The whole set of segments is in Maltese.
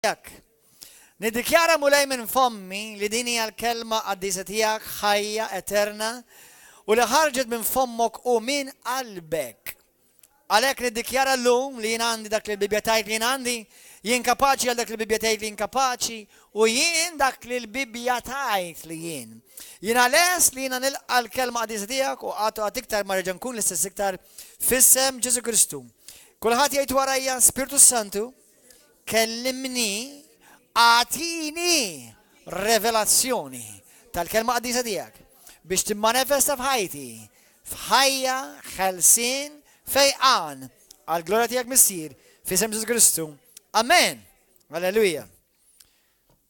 tiegħek. Niddikjara mulej minn fommi li din hija l-kelma qaddisa tiegħek ħajja eterna u li ħarġet minn fommok u minn qalbek. Għalhekk niddikjara llum li jien għandi dak li l-Bibja tgħid li jien għandi, jien kapaċi għal dak li l-Bibja tgħid li jien kapaċi u jien dak li l-Bibja tgħid li jien. Jiena les li jiena nilqa' l-kelma qaddisa tiegħek u għad iktar ma reġa' nkun l-istess iktar fis-sem Ġesu Kristu. Kulħadd jgħid warajja Spiritu Santu, kellimni, għatini revelazzjoni tal-kelma qaddisa tiegħek biex timmanifesta f'ħajti, f'ħajja, ħelsien, fejqan, għal-glorja tiegħek missir, f'isem Ġesu Kristu. Amen. Alleluja.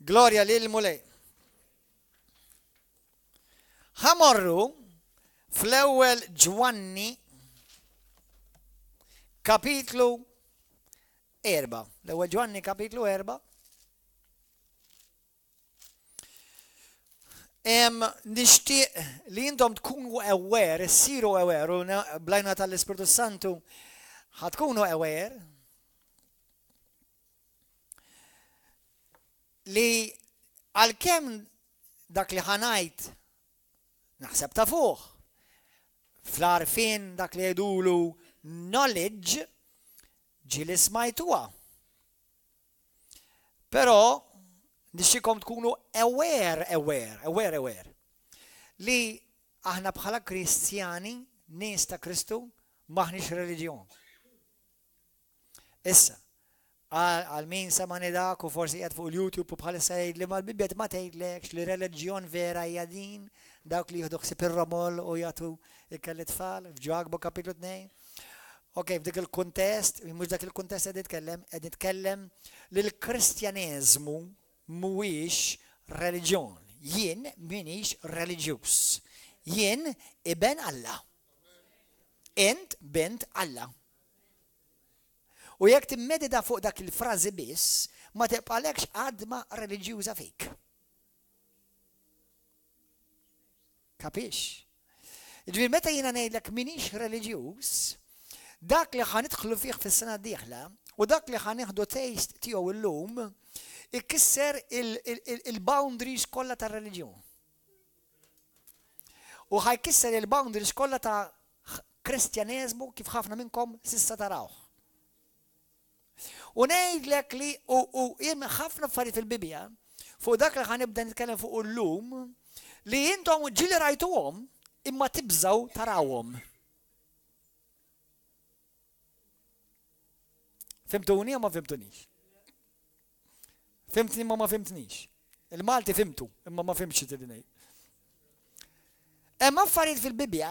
Glorja lil mulej. Ħamorru fl-ewwel Ġwanni kapitlu 4. L-ewwel Ġwanni kapitlu 4. Nixtieq li intom tkunu aware, siru aware, u blajna tal-Ispiritu Santu ħatkunu aware li għalkemm dak li ħanajt naħseb ta' fuq fl-arfin dak li jedulu knowledge ġili smajtuha. Però nixtikom tkunu aware li aħna bħala Kristjani, nies ta' Kristu, maħniex reliġjon. Issa, għal min samani dak u forsi qed fuq il-YouTube u bħalissa jgħid li mal-Bibja ma tgħidlekx li reliġjon vera hija din dawk li jieħdu ħsieb ir-ramol u jagħtu ikelli tfal f'Ġuagbo kapitlu 2. Ok, f'dik il-kuntest, mhux dak il-kuntest qed nitkellem li l-Kristjaneżmu mhuwiex reliġjon. Jien m'iniex reliġjuż. Jien iben Alla. Int bint Alla. U jekk timmedita fuq dak il-frażi biss, ma tibqalekx għadma reliġjuża fik. Kapix? Ġifieri meta jiena ngħidlek m'iniex reliġjuż, dak li ħanidħlu fih fis-sena d-dieħla u dak li ħanieħdu taste tiegħu llum ikkisser il-boundaries kollha tar-reliġjon. U ħajkisser il-boundaries kollha ta' Kristjaneżmu kif ħafna minnkom s'issa tarawh. U ngħidlek li u jien ħafna affarijiet fil-Bibja fuq dak li ħanibda nitkellem fuq illum li intom ġieli rajtuhom imma tibżgħu tarawhom. Fimtuni u ma fimtunix? Fimtni imma ma fimtnix. Il-Malti fimtu, imma ma fimx it-tnejn. Hemm affarijiet fil-Bibja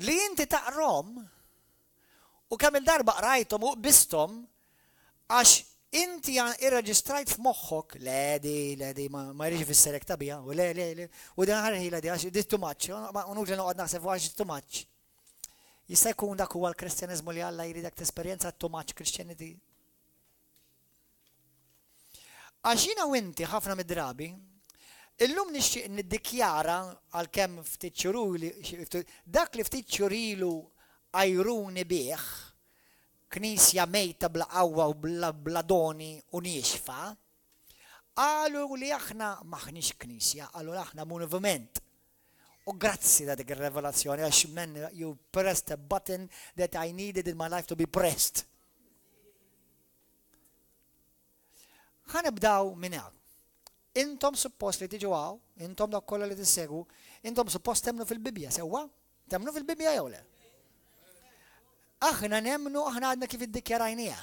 li inti taqrom u kemm il-darba qrajthom u qbisthom għax inti irreġistrajt f'moħħok ledi ma jridx ifisserek tabija u le u din ħarħi ledi għax dit too much, u nugli noqgħod naħseb għax too much. Jista' jkun dak huwa l-Kristjaneżmu li Alla jridek tesperjenza too much Christianity. Għax jiena u inti ħafna mid-drabi, illum nixtieq niddikjara għalkemm ftit xuruli dak li ftit xurilu għajruni bih, knisja mejta bla qawwa u bla doni u nixfa, qalu li aħna maħniex knisja, qalu li aħna moviment. U grazzi da dik ir-revelazzjoni għax men you pressed a button that I needed in my life to be pressed. Ħanibdaw minn hekk. Intom suppost li tiġu għaw, intom dak kollha li tissegwu, intom suppost temnu fil-Bibja, sewwa? Temnu fil-Bibja jew le? Aħna nemmnu aħna għadna kif iddikjarajnija.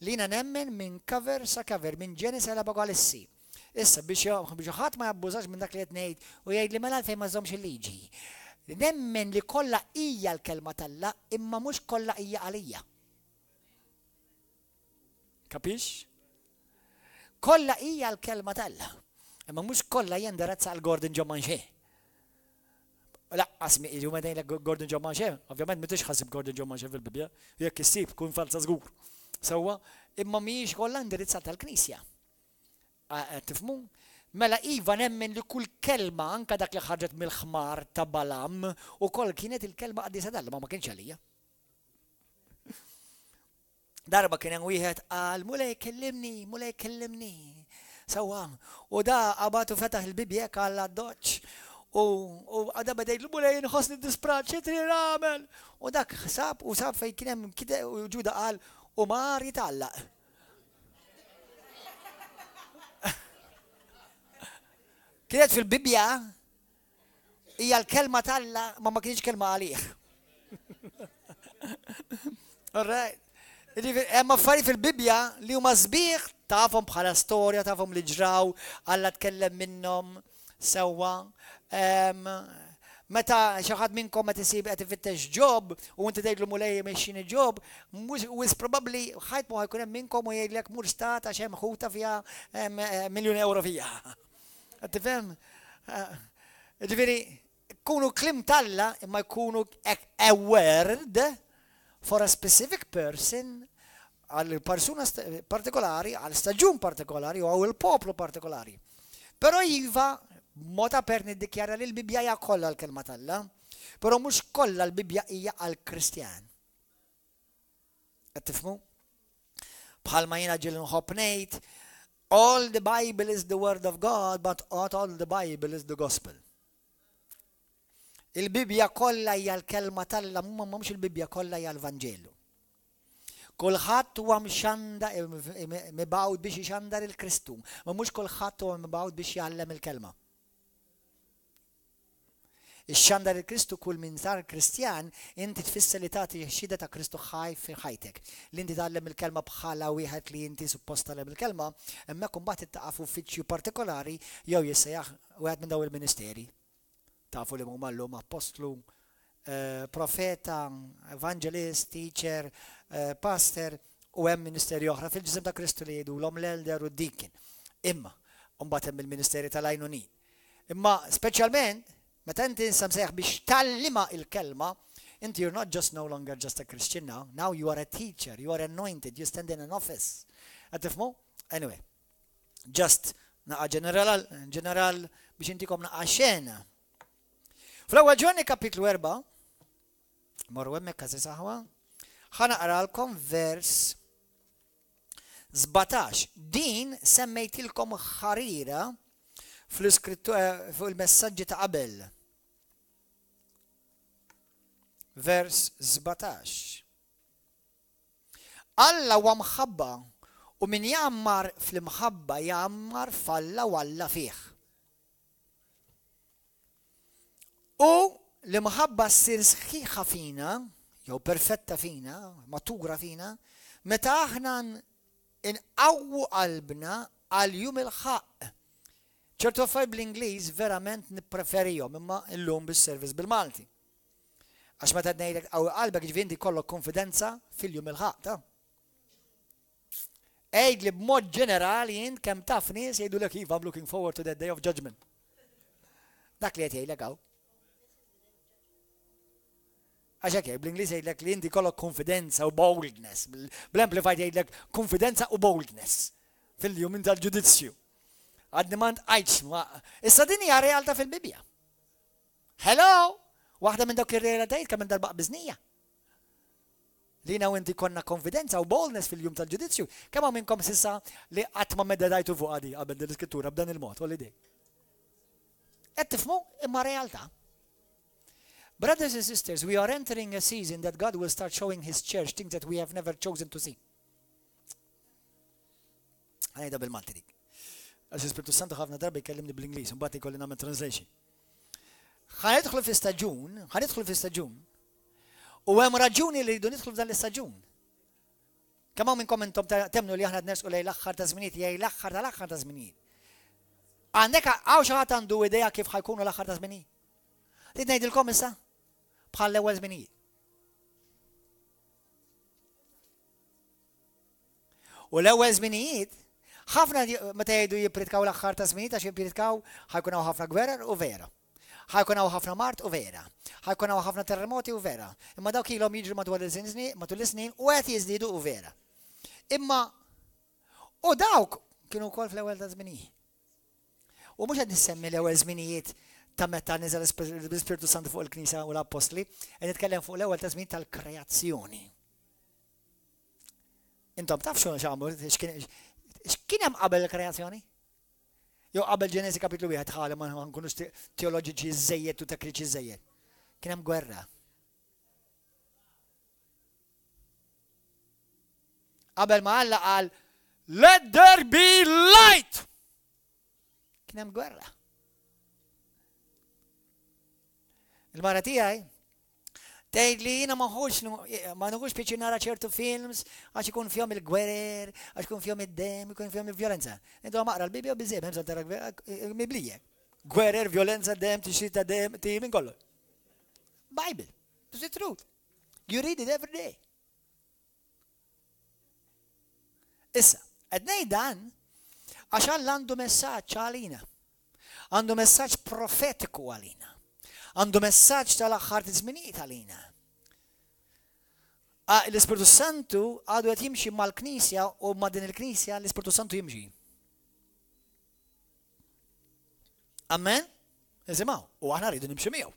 Li jiena nemmen minn cover sa cover, minn Ġenesis għal Apokalissi. Issa biex ħadd ma jabbużax minn dak li qed ngħid u jgħid li mela fejn ma żommx il-liġi. Nemmen li kollha hija l-kelma talla imma mhux kollha hija għalija. Kapix? Kollha hija l-kelma talla, imma mhux kollha hija indirizza għal Gordon John Manche. Laqqas miqi meta ngħidlek Gordon John Manche, ovvjament ma tixħassib Gordon John Manche fil-Bibja, jekk issib kun falsa żgur. Sewwa, imma mhijiex kollha indirizzata għall-Knisja. Tifhmu? Mela iva nemmen li kull kelma anke dak li ħarġet mill-ħmar ta' Balam ukoll kienet il-kelma qaddisa talla ma kienx għalija. darba kien hemm wieħed qal mulej kellimni. Sewwa. U da qabatu fetaħ il-bibja għal doċ. U għada bada jgħidlu mulej nħossni disprat, xitri ramel. U dak sab fej kien hemm kide u ġuda qal u mar jitallaq. Kienet fil-bibja hija l-kelma talla ma kienx kelma għalih. All right. Hemm affarijiet fil-Bibja li huma sbieħ tafhom bħala storja, tafhom li ġraw, Alla tkellem minnhom sewwa. Meta xi ħadd minnkom meta isib qed ifittex job u inti tgħidlu mulej mexxini job, mhux probabbli ħajt ma jkun hemm minnkom u jgħidlek mur stat għax hemm ħuta fiha €1,000,000 fija. Qed tifhem? Ġifieri jkunu kliem talla imma jkunu a word for a specific person, għal persuna partikolari, għal staġun partikolari u għal poplu partikolari. Pero jiva, mota per niddikjara li l-Bibja hija kollha l-kelma talla, pero mhux kollha l-Bibja hija għal-Kristjan. Qed tifhmu? Bħalma jiena ġieli nħobb ngħid, all the Bible is the word of God, but not all the Bible is the gospel. Il-Bibja kollha hija l-kelma talla, mhux il-Bibja kollha hija l-Vanġelu. Kulħadd huwa mxanda mibgħud biex ixandar il-Kristu, ma mhux kulħadd huwa mibgħud biex jgħallem il-kelma. Ix-xandar il-Kristu kull min sar Kristjan, inti tfisser li tagħti xhieda ta' Kristu ħaj fi ħajtek. Li inti tgħallem il-kelma bħala wieħed li inti suppost tagħlem il-kelma, hemmhekk imbagħad ittaqa' f'uffiċċju partikolari jew jissejjaħ wieħed minn dawn il-ministeri. Tafu li huma llum apostlu, profeta, evangelist, teacher, pastor u hemm ministeri oħra fil-ġisem ta' Kristu li jgħidulhom l-elder u d-deacon. Imma mbagħad hemm il-ministeri tal-għajnunin. Imma speċjalment meta inti nsejjaħ biex tallima il-kelma, inti you're not just no longer just a Christian now. Now you are a teacher, you are anointed, you stand in an office. Qed tifhmu? Anyway, just naqa' ġeneral biex intikom naqa' xena. Fl-ewwel Ġonni kapitlu 4, morru hemmhekk każi saħwa, ħanaqralkom vers 17. Din semmejtilkom ħarira fl-iskrittura fuq il-messaġġi ta' qabel. Vers 17. Alla huwa mħabba u min jammar fl-imħabba jammar falla walla fih. U l-imħabba ssir sħiħa fina, jew perfetta fina, matura fina, meta aħna inqawwu qalbna għal jum il-ħaq. ċertu affarijiet bl-Ingliż verament nippreferihom imma llum bis-servizz bil-Malti. Għax meta ngħidlek qawwi qalbek ġifieri kollok konfidenza fil-jum il-ħaq ta'. Għejdli b'mod ġenerali int kemm taf nies jgħidulek iva I'm looking forward to that day of judgment. Dak li qed jgħidlek hawn. Għaxek, bl-Ingliż jgħidlek li inti kollok konfidenza u boldness. Bl-Amplified jgħidlek konfidenza u boldness fil-jum tal-ġudizzju. Għadni mand għajċ ma. Issa din hija realtà fil-Bibja. Hello! Waħda minn dawk ir-realtajiet kemm darba biżnija. Li u inti konna konfidenza u boldness fil-jum tal-ġudizzju. Kemm hawn minnkom sissa li qatt ma meddedajtu fuq għadi qabel din l-iskrittura b'dan il-mod, u l-idej. Qed tifhmu imma realtà. Brothers and sisters, we are entering a season that God will start showing His church things that we have never chosen to see. Għanajda bil-Malti dik. Għax Spiritu Santu ħafna darba jkellimni bl-Ingliż, mbagħad ikolli nagħmel translation. Ħanidħlu fi staġun, u hemm raġuni li jridu nidħlu f'dan l-istaġun. Kemm hawn minnkom intom temnu li aħna nersqu lejn l-aħħar ta' żminijiet, jgħid l-aħħar tal-aħħar ta' żminijiet. Għandek hawn xi ħadd għandu idea kif ħajkunu l-aħħar ta' żminijiet? Rid ngħidilkom issa bħal l-ewwel żminijiet. U l-ewwel żminijiet ħafna meta jgħidu jippritkaw l-aħħar ta' żminijiet għax jippritkaw ħajkun hawn ħafna gwerer u vera. Ħajkun hawn ħafna mart u vera. Ħajkun hawn ħafna terremoti u vera. Imma dawk ilhom jiġru matul is-snin u qed jiżdiedu u vera. Imma u dawk kienu wkoll fl-ewwel ta' żminijiet. U mhux qed nissemmi l-ewwel żminijiet ta' meta niżel l-Ispiritu Santu fuq il-Knisja u l-Apostli, qed nitkellem fuq l-ewwel ta' żmien tal-kreazzjoni. Intom taf xo xamlu, x'kien hemm qabel il-kreazzjoni? Jew qabel Ġenesi kapitlu 1 ħala ma nkunux teoloġiċi żejjed u tekniċi żejjed. Kien hemm gwerra. Qabel ma Alla qal let there be light. Kien hemm gwerra. Il-mara tiegħi tgħid li jiena ma nħux pieċi nara ċertu films għax ikun fihom il-gwerer, għax ikun fihom id-dem, ikun fihom il-vjolenza. Intu maqra l-Bibja u biżejjed hemm tara miblija. Gwerer, vjolenza, dem, tixrita dem, minn kollu. Bible. It's the truth. You read it every day. Issa, qed ngħid dan għax Alla għandu messaġġ għalina. Għandu messaġġ profetiku għalina. Għandu messaġġ tal-aħħar żminijiet għalina. L-Ispiritu Santu għadu qed jimxi mal-Knisja u ma' din il-Knisja l-Ispiritu Santu jimxi. Amen? Isimgħu, u aħna rridu nimxi miegħu.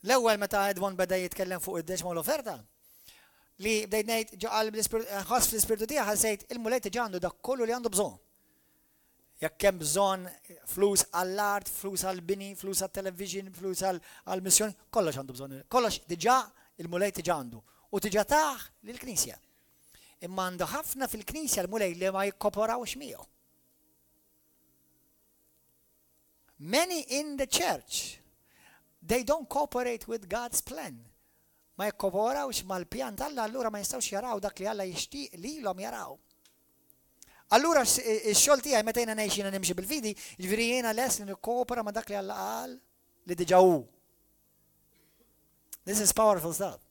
L-ewwel meta Edwin beda jitkellem fuq id-deċma u l-offerta, li bdejt ngħid ġaqal ħass fl-ispirtu tiegħi ħassejt il-mulej tiġi għandu dak kollu li għandu bżonn. Jekk hemm bżonn flus għall-art, flus għall-bini, flus għat-television, flus għall-missjoni, kollox għandu bżonn. Kollox diġà il-mulej tiġi għandu u tiġa taħ lill-Knisja. Imma għandu ħafna fil-Knisja l-mulej li ma jikkoporawx miegħu. Many in the church, they don't cooperate with God's plan. Ma jikkoporawx mal-pjan tal-Alla, allura ma jistgħux jaraw dak li Alla jixtieq lilhom jaraw. Allura x-xogħol tiegħi meta jiena ngħix jiena nimxi bil-fidi, jiġifieri jiena les li nikkopera ma' dak li Alla qal li diġà hu. This is powerful stuff.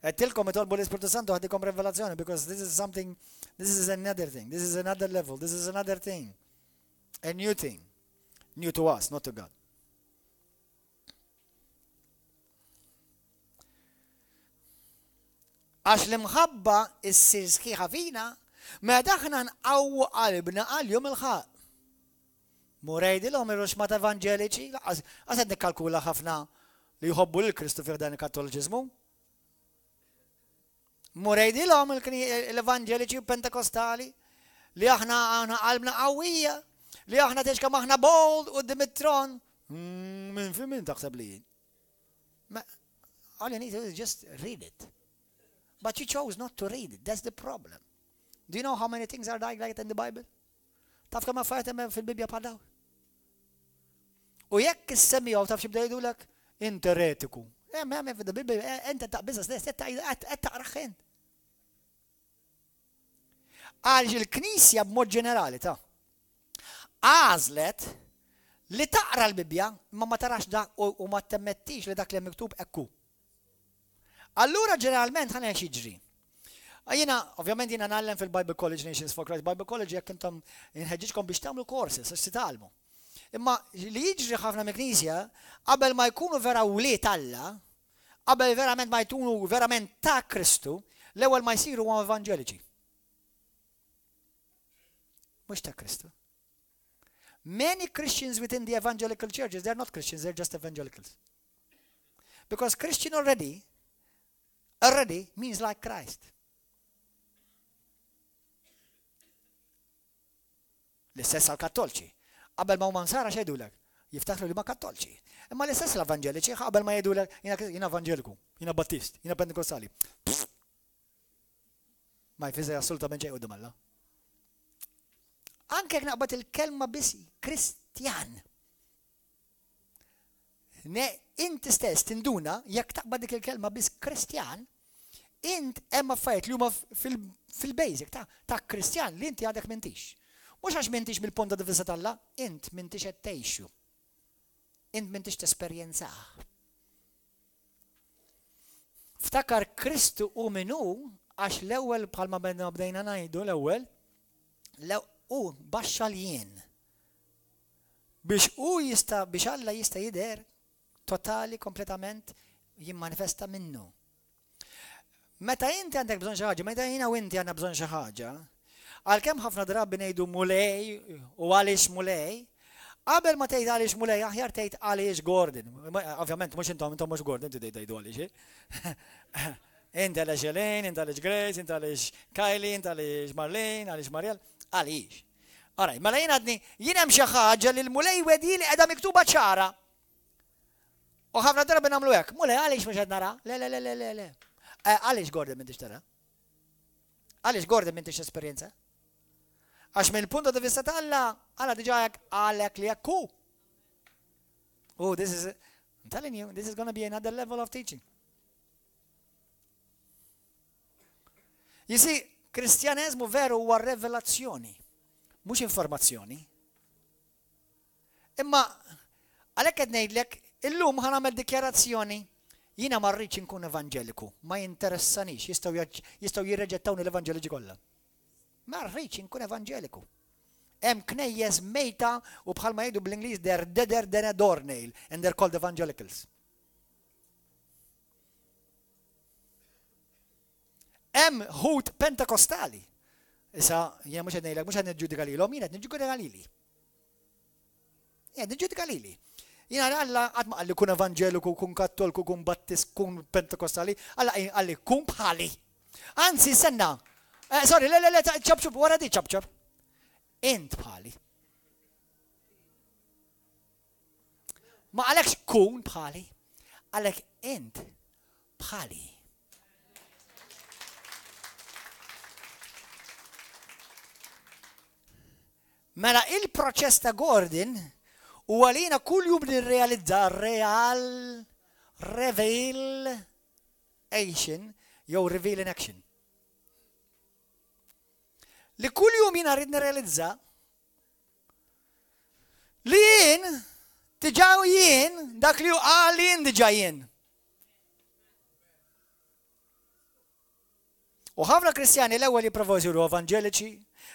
Qedtilkom itolbu l-Ispiritu Santu ħaddikom revelazzjoni because this is another thing, this is another level, this is another thing. A new thing. New to us, not to God. Għax l-imħabba issir sħiħa fina, ma daħna nqawwu qalbna għal-jum il-ħaq. Murejdilhom ir-ruxmat evanġeliċi, għased nikkalkula ħafna li jħobbu l-Kristu fih dan il-Kattoliċiżmu. Murejdilhom l-evanġeliċi u pentekostali li aħna qalbna qawwija, li aħna teġkam aħna bold u d-dimitron. Min taħseb li? All you need to do is just read it. But you chose not to read it. That's the problem. Do you know how many things are like that in the Bible? Taf kemm affarijiet hemm fil-Bibja bħal dawn? U jekk issemmihom taf x'ibda jgħidulek inti eretiku. Hemm fil-Bibja enta taq business qed taqraħ int. Għaliex il-Knisja b'mod ġenerali ta' għażlet li taqra l-Bibja ma tarax dak u ma temmettix li dak li miktub ekku. Allura ġeneralment ħana jiġri. Jiena, ovvjament jiena nagħllem fil-Bible College Nations for Christ. Bible College jekk intom inħeġġiġkom biex tagħmlu courses għax titgħallmu. Imma li jiġri ħafna mill-Knisja qabel ma jkunu vera wlied Alla, qabel verament ma jkunu verament ta' Kristu, l-ewwel ma jsiru huma evanġeliċi. Mhux ta' Kristu. Many Christians within the evangelical churches, they're not Christians, they're just evangelicals. Because Christian already means like Christ. L-istess għal-Kattolċi. Qabel ma huma nsara xejdulek, jiftakru li ma Kattolċi. Imma l-istess l-Evangeliċi qabel ma jgħidulek jiena Evangeliku, jiena Battist, jiena Pentekostali. Ma jfisser assolutament xejn qudiem Alla. Anke jekk naqbad il-kelma biss Kristjan. Inti stess tinduna jekk taqbad dik il-kelma biss Kristjan, int hemm affarijiet li huma fil-basic ta' Kristjan li inti għadek m'intix. Mhux għax m'intix mill-ponta di vista tal-Alla, int m'intix qed tgħixu. Int m'intix tesperjenzah. Ftakar Kristu hu minnu għax l-ewwel bħalma bdejna ngħidu l-ewwel u baxxa l-jien. Biex Alla jista' jidher totali, kompletament jimmanifesta minnu. Meta inti għandek bżonn xi ħaġa, meta jiena u inti għandna bżonn xi ħaġa, għalkemm ħafna drabi ngħidu mulej u għaliex mulej, qabel ma tgħid għaliex mulej aħjar tgħid għaliex Gordon. Ovvjament mhux intom mhux Gordon tgħidu għaliex. Inti għalix Elaine, inti għalix Grace, inti għalix Kylie, inti għalix Marlene, għalix Mariel, għalix. Alright, mela jien għadni, jien hemm xi ħaġa li l-mulej wedi li qiegħda miktuba ċara. U ħafna drabi nagħmlu hekk. Mulej għaliex mhux qed nara? Le. Għaliex Gordon m'intix tara? Għaliex Gordon m'intix esperjenza? Għax mill-punto di vista ta' Alla diġà għalek li hekk hu. Oh, I'm telling you, this is going to be another level of teaching. You see, Kristjaneżmu veru huwa revelazzjoni, mhux informazzjoni. Imma għalhekk qed ngħidlek, illum ħa nagħmel dikjarazzjoni, jiena ma rridx inkun evanġeliku, ma jinteressanix, jistgħu jirreġettawni l-evanġeliġi kollha. Ma rridx inkun evanġeliku. Hemm knejjes mejta u bħalma jgħidu bl-Ingliż they're deader than a doornail and they're called evangelicals. Hemm ħut pentakostali. Issa jien mhux qed ngħidlek mhux qed niġġudika lilhom, jien qed niġġudika lili. Jien niġġudika lili. Jien Alla qatt ma qalli kun evanġeliku, kun kattoliku, kun battist, kun pentakostali, Alla qalli kun bħali. Anzi, senna. Sorry, le, ċabċub, wara di ċabċub. Int bħali. Ma għalekx kun bħali, għalek int bħali. Mela il-proċess ta' Gordon u għalina kull jum nirrealizza revelation jew reveal in action. Li kull jum jina rrid nirrealizza li jien tiġaw jien dak li għal jien diġa jien. U ħafna Kristjani l-ewwel jipprovaw jsiru evanġeliċi,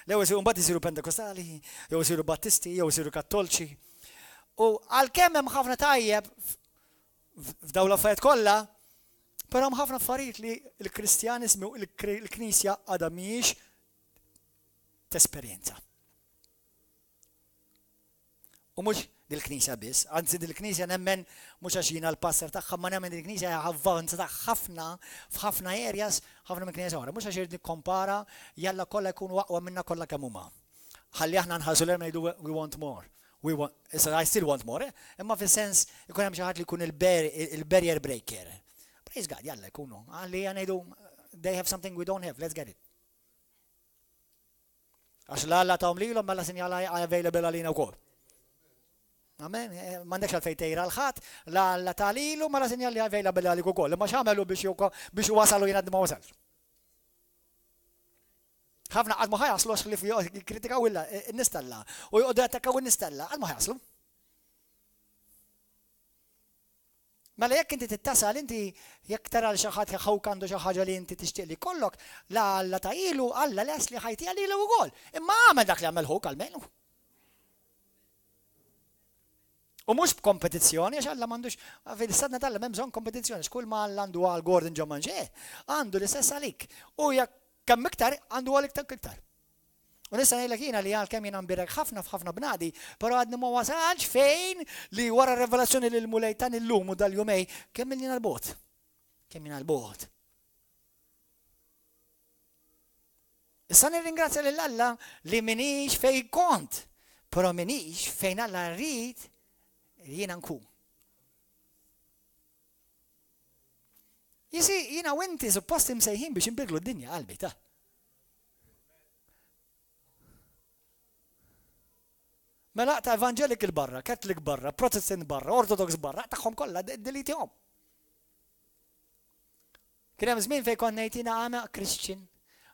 l-ewwel jsiru mbagħad jsiru pentekostali, jew jsiru battisti, jew jsiru kattolċi. U għalkemm hemm ħafna tajjeb f'dawn l-affarijiet kollha, però hemm ħafna affarijiet li l-Kristjanismu l-Knisja għadha mhijiex t-esperjenza. U mhux dil-Knisja biss, anzi dil-Knisja nemmen mhux għax jiena l-passer tagħha, ma nemmen dil-Knisja avvanza ħafna f'ħafna areas, ħafna minn Knisja oħra. Mhux għax irid nikkompara jalla kollha jkunu aqwa minna kollha kemm huma. Ħalli aħna nħarsu l ngħidu we want more. I still want more, imma fis-sens ikun hemm xi ħadd li jkun il-barrier breaker. Praise God, jalla jkunu. Għalli ngħidu they have something we don't have, let's get it. Għax l-Alla ta' lilhom mela sinjala available għalina wkoll. Amen, m'għandekx għalfejn tgħira l-ħadd, l-Alla ta' lilhom mela sinjali available għalik ukoll. Imma x'għamelu biex wasalu jien għad ma wasal. ħafna qatt ma ħajaslu għax li jikkritikaw n-nistalla u jqogħdu jattakaw in-nistalla, qatt ma ħajaslu. Mela jekk inti tittasal, inti jekk tara li xi ħadd ħawk għandu xi ħaġa li inti tixtieq li jkollok, Alla ta' ilu, Alla les li ħajtija lilu wkoll. Imma għamel dak li għamel ħuk għalmenu. U mhux b'kompetizzjoni għax Alla m'għandux fil-istadna tal hemm bżonn kompetizzjoni, x'kull ma għandu għal Gordon John Manġe, għandu l-istess għalik. U jekk kemm iktar għandu għalik iktar. U nista' ngħidlek jiena li għalkemm jiena nbirek ħafna f'ħafna bnadi, però għadni ma wasalx fejn li wara r-revelazzjoni lil mulej tan illum u dal-jumej kemm jiena l-bot. Kemm jiena l-bot. Issa nirringrazzja lil Alla li minix fejn kont, però minix fejn Alla rrid jiena nkun. Jisi, jiena u inti suppost imsejħin biex inbidlu d-dinja qalbi ta'. Mela ta' evangelic il-barra, Catholic barra, Protestant barra, Orthodox barra, tagħhom kollha delitihom. Kien hemm żmien fejn konna ngħid jiena Christian,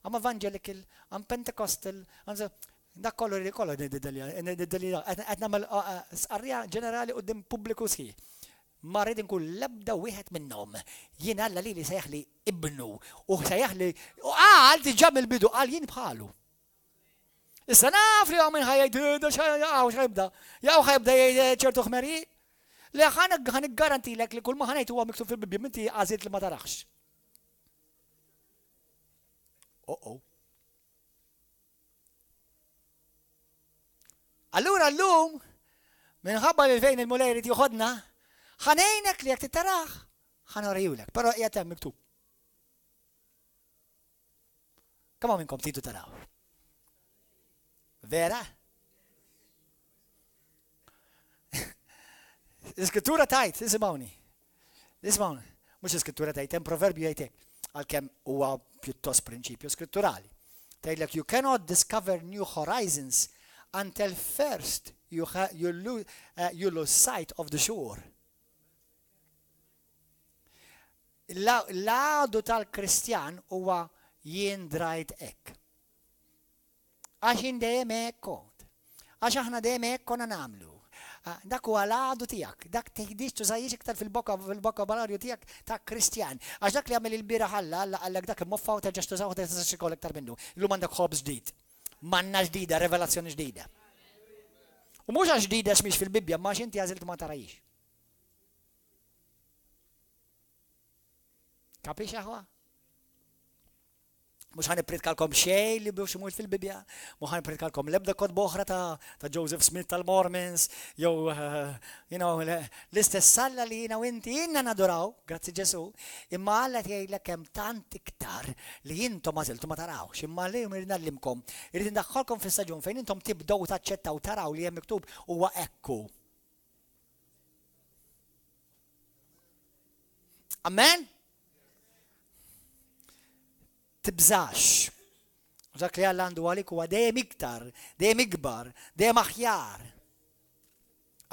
I'm evangelical, I'm Pentecostal, dak kollu qed nagħmel sqarrija ġenerali quddiem pubbliku sħiħ. Ma rrid inkun l-ebda wieħed minnhom. Jien Alla lili sejjaħli ibnu u sejjaħli qal diġà mill-bidu qal jien bħalu. Issa naf li għamin ħajjajt, xħajbda jgħid ċertu ħmeri, li ħan garantilek li kull ma ħanajt huwa miktub fil-Bibja, minti għazit li ma tarax. Allura l-lum, minħabba li fejn il-mulej rid joħodna, ħanejnek li jek titarax, ħanorjulek, pero jgħatem miktub. Kemm minnkom titu taraw? Vera? L-iskrittura tajt, isimgħuni. Ismawni, mhux l-iskrittura tajt, hemm proverbju jgħidlek għalkemm huwa pjuttost prinċipju skritturali. Tgħidlek you cannot discover new horizons until first you lose sight of the shore. L-għadu tal-Kristjan huwa jien drajt hekk. Għax jien dejjem hekk kont. Għax aħna dejjem hekk konna nagħmlu. Dak huwa l-għadu tiegħek, dak teħdix tużajjix iktar fil-vokabularju tiegħek ta' Kristjan. Għax dak li għamel il-bira ħalla għallek dak immoffa u terġax tużaw u terġax ikoll iktar minnu. Illum għandek ħobb ġdid. Manna ġdida, revelazzjoni ġdida. U mhux għax ġdida x'miex fil-Bibbja, ma x'inti għażilt ma tarajix. Kapix aħwa? Mux ħan ipritkalkom xej li biex imur fil-Bibja, mux ħan ipritkalkom lebda kod boħra ta' Joseph Smith tal-Mormons, jew, l-istess salla li jina u inti jinna nadoraw, grazzi Ġesu, imma għalla tgħidlek hemm tant iktar li jintom għaziltu ma tarawx, imma li jum nallimkom, irrid ndaħħolkom fis-staġun fejn intom tibdew taċċettaw taraw li hemm miktub huwa ekku. Amen? Tibżax. Dak li Alla għandu għalik huwa dejjem iktar, dejjem ikbar, dejjem aħjar.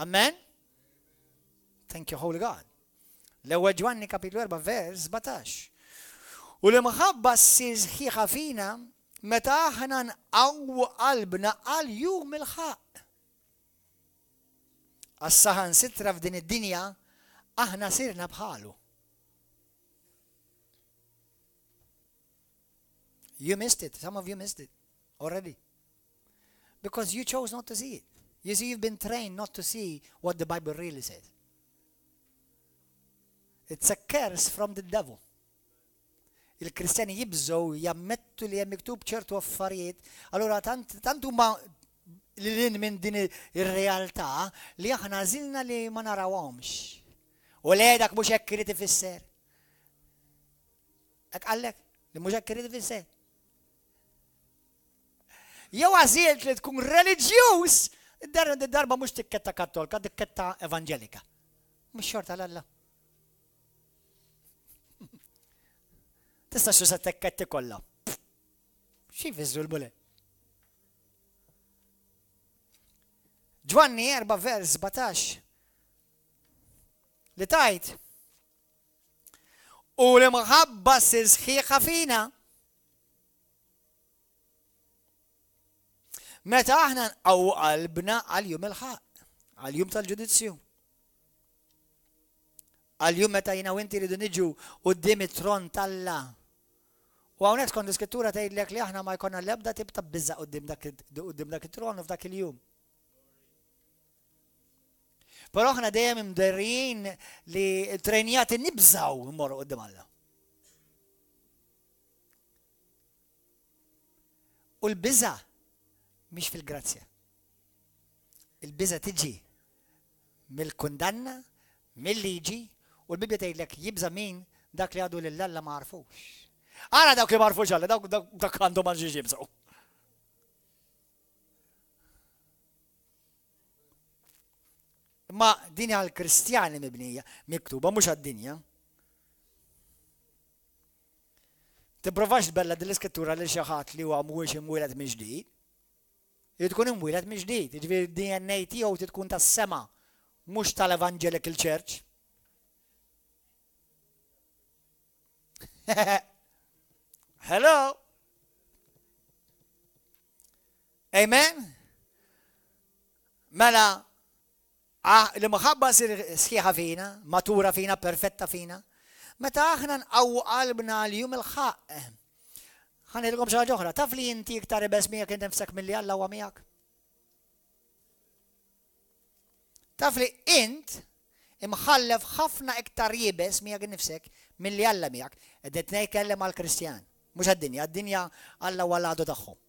Amen? Thank you, Holy God. L-ewwel Ġwanni kapitlu 4 vers 17. U l-imħabba ssir sħiħa fina meta aħna nqawwu qalbna għal jum il-ħaq. Għas-saħan sitra f'din id-dinja aħna sirna bħalu. You missed it. Some of you missed it already. Because you chose not to see it. You see, you've been trained not to see what the Bible really says. It's a curse from the devil. Il-Kristjani jibżgħu jammettu li hemm miktub ċertu affarijiet, allura tant huma lil minn din ir-realtà li aħna żilna li ma narawhomx. U dak mhux hekk irid ifisser. Hekk qallek li mhux hekk irid ifisser. Jew għażilt li tkun reliġjuż, id-darba mhux tikketta kattolka, tikketta evanġelika. Mhux xorta l-Alla. Tista' xi se tikketti kollha. Xi jfiżżu l-mule? Ġwanni 4 vers 17. Li tajt. U l-imħabba ssir sħiħa fina. Meta aħna nqawwu qalbna għal-jum il-ħaq, għal-jum tal-ġudizzju. Għal-jum meta jiena u inti rridu niġu quddiem it-tron tal-Alla. U hawnhekk skont l-Iskrittura tgħidlek li aħna ma jkollna l-ebda tip ta' biża' quddiem dak it-tron u f'dak il-jum. Però aħna dejjem imderrijin li trenjati nibżgħu mmorru quddiem Alla. U l-biża' mhix fil-grazzja. Il-biża' tiġi mill-kundanna, mill-liġi, u l-Bibja tgħidlek jibża' min dak li għadu lill-Alla ma għarfux. Ara dawk li ma għarfux Alla, dak għandhom ma ġiex jibżgħu. Ma din għal-Kristjani mibnija, miktuba, mhux għad-dinja. Tipprovax tbella din l-Iskrittura lil xi ħadd li huwa mhuwiex imwieled minn ġdid. Tkun imwieled minn ġdid, jiġifieri d-DNA tiegħu tkun tas-sema, mhux tal-Evangelical Church. Hello? Amen? Mela, l-imħabba ssir sħiħa fina, matura fina, perfetta fina, meta aħna nqawwu qalbna għal-jum il-ħaq. Ħanilkom xi ħaġa oħra, taf li inti iktar ibes miegħek inti nfsek milli Alla huwa miegħek? Taf li int imħallef ħafna iktar jibes miegħek innifsek milli Alla miegħek, qed ngħidlek għall-Kristjan, mhux għad-dinja, għad-dinja Alla huwa l-għadu tagħhom.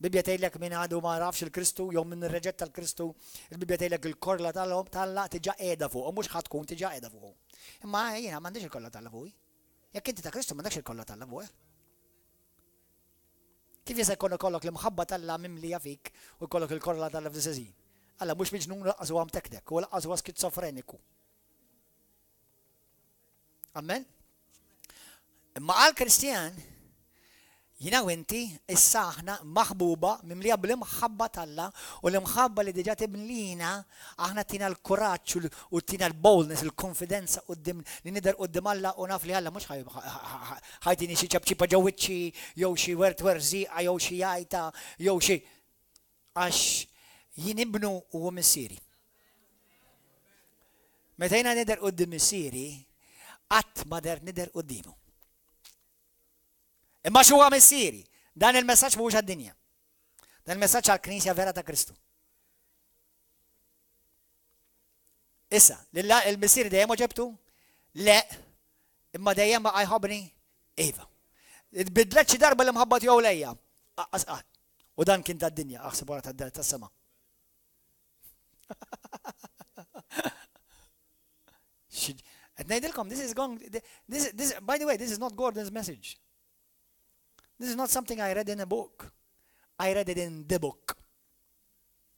Bibja tgħidlek min għadu ma rafx il-Kristu jew min irreġetta l-Kristu, il-Bibja tgħidlek il-korla tal-Alla tiġa qiegħda fuq, mhux ħadd tkun tiġa qiegħda fuq. Imma jiena m'għandix il-korla tal-Alla fuq. Jekk inti ta' Kristu m'għandekx il-kollha tal-Alla fuq. Kif jista' jkollok l-imħabba tal-Alla mimlija fik u jkollok il-kollha tal-Alla f'dis ħin? Alla mhux miġnun laqqas huwa mtekdek, u laqqas huwa skizofreniku. Amen? Imma għal Kristjan, jina u inti, issa aħna maħbuba mimlija bl-imħabba tal-Alla u l-imħabba li diġà tibnlina aħna tina l-kuraġġ u tina l-boldness, il-konfidenza li nidher qudiem Alla u naf li Alla mhux ħajtini xi ċabċipa ġew wiċċi jew xi werżieqa jew xi jajta jew xi għax jien ibnu huwa missieri. Meta jiena nidher qudiem missieri, qatt ma der nidher quddiemu. Imma xuwa missieri, dan il-messaġġ mhuwiex għad-dinja. Dan il-messaġġ għall-Knisja vera ta' Kristu. Issa, il-missieri dejjem ġebtu? Le, imma dejjem ma jħobbni Iva. Bidlet xi darba l-imħabba tiegħu lejja. U dan kien tad-dinja, aħseb wara tas-sema. Qed ngħidilkom, by the way, this is not Gordon's message. This is not something I read in a book. I read it in the book.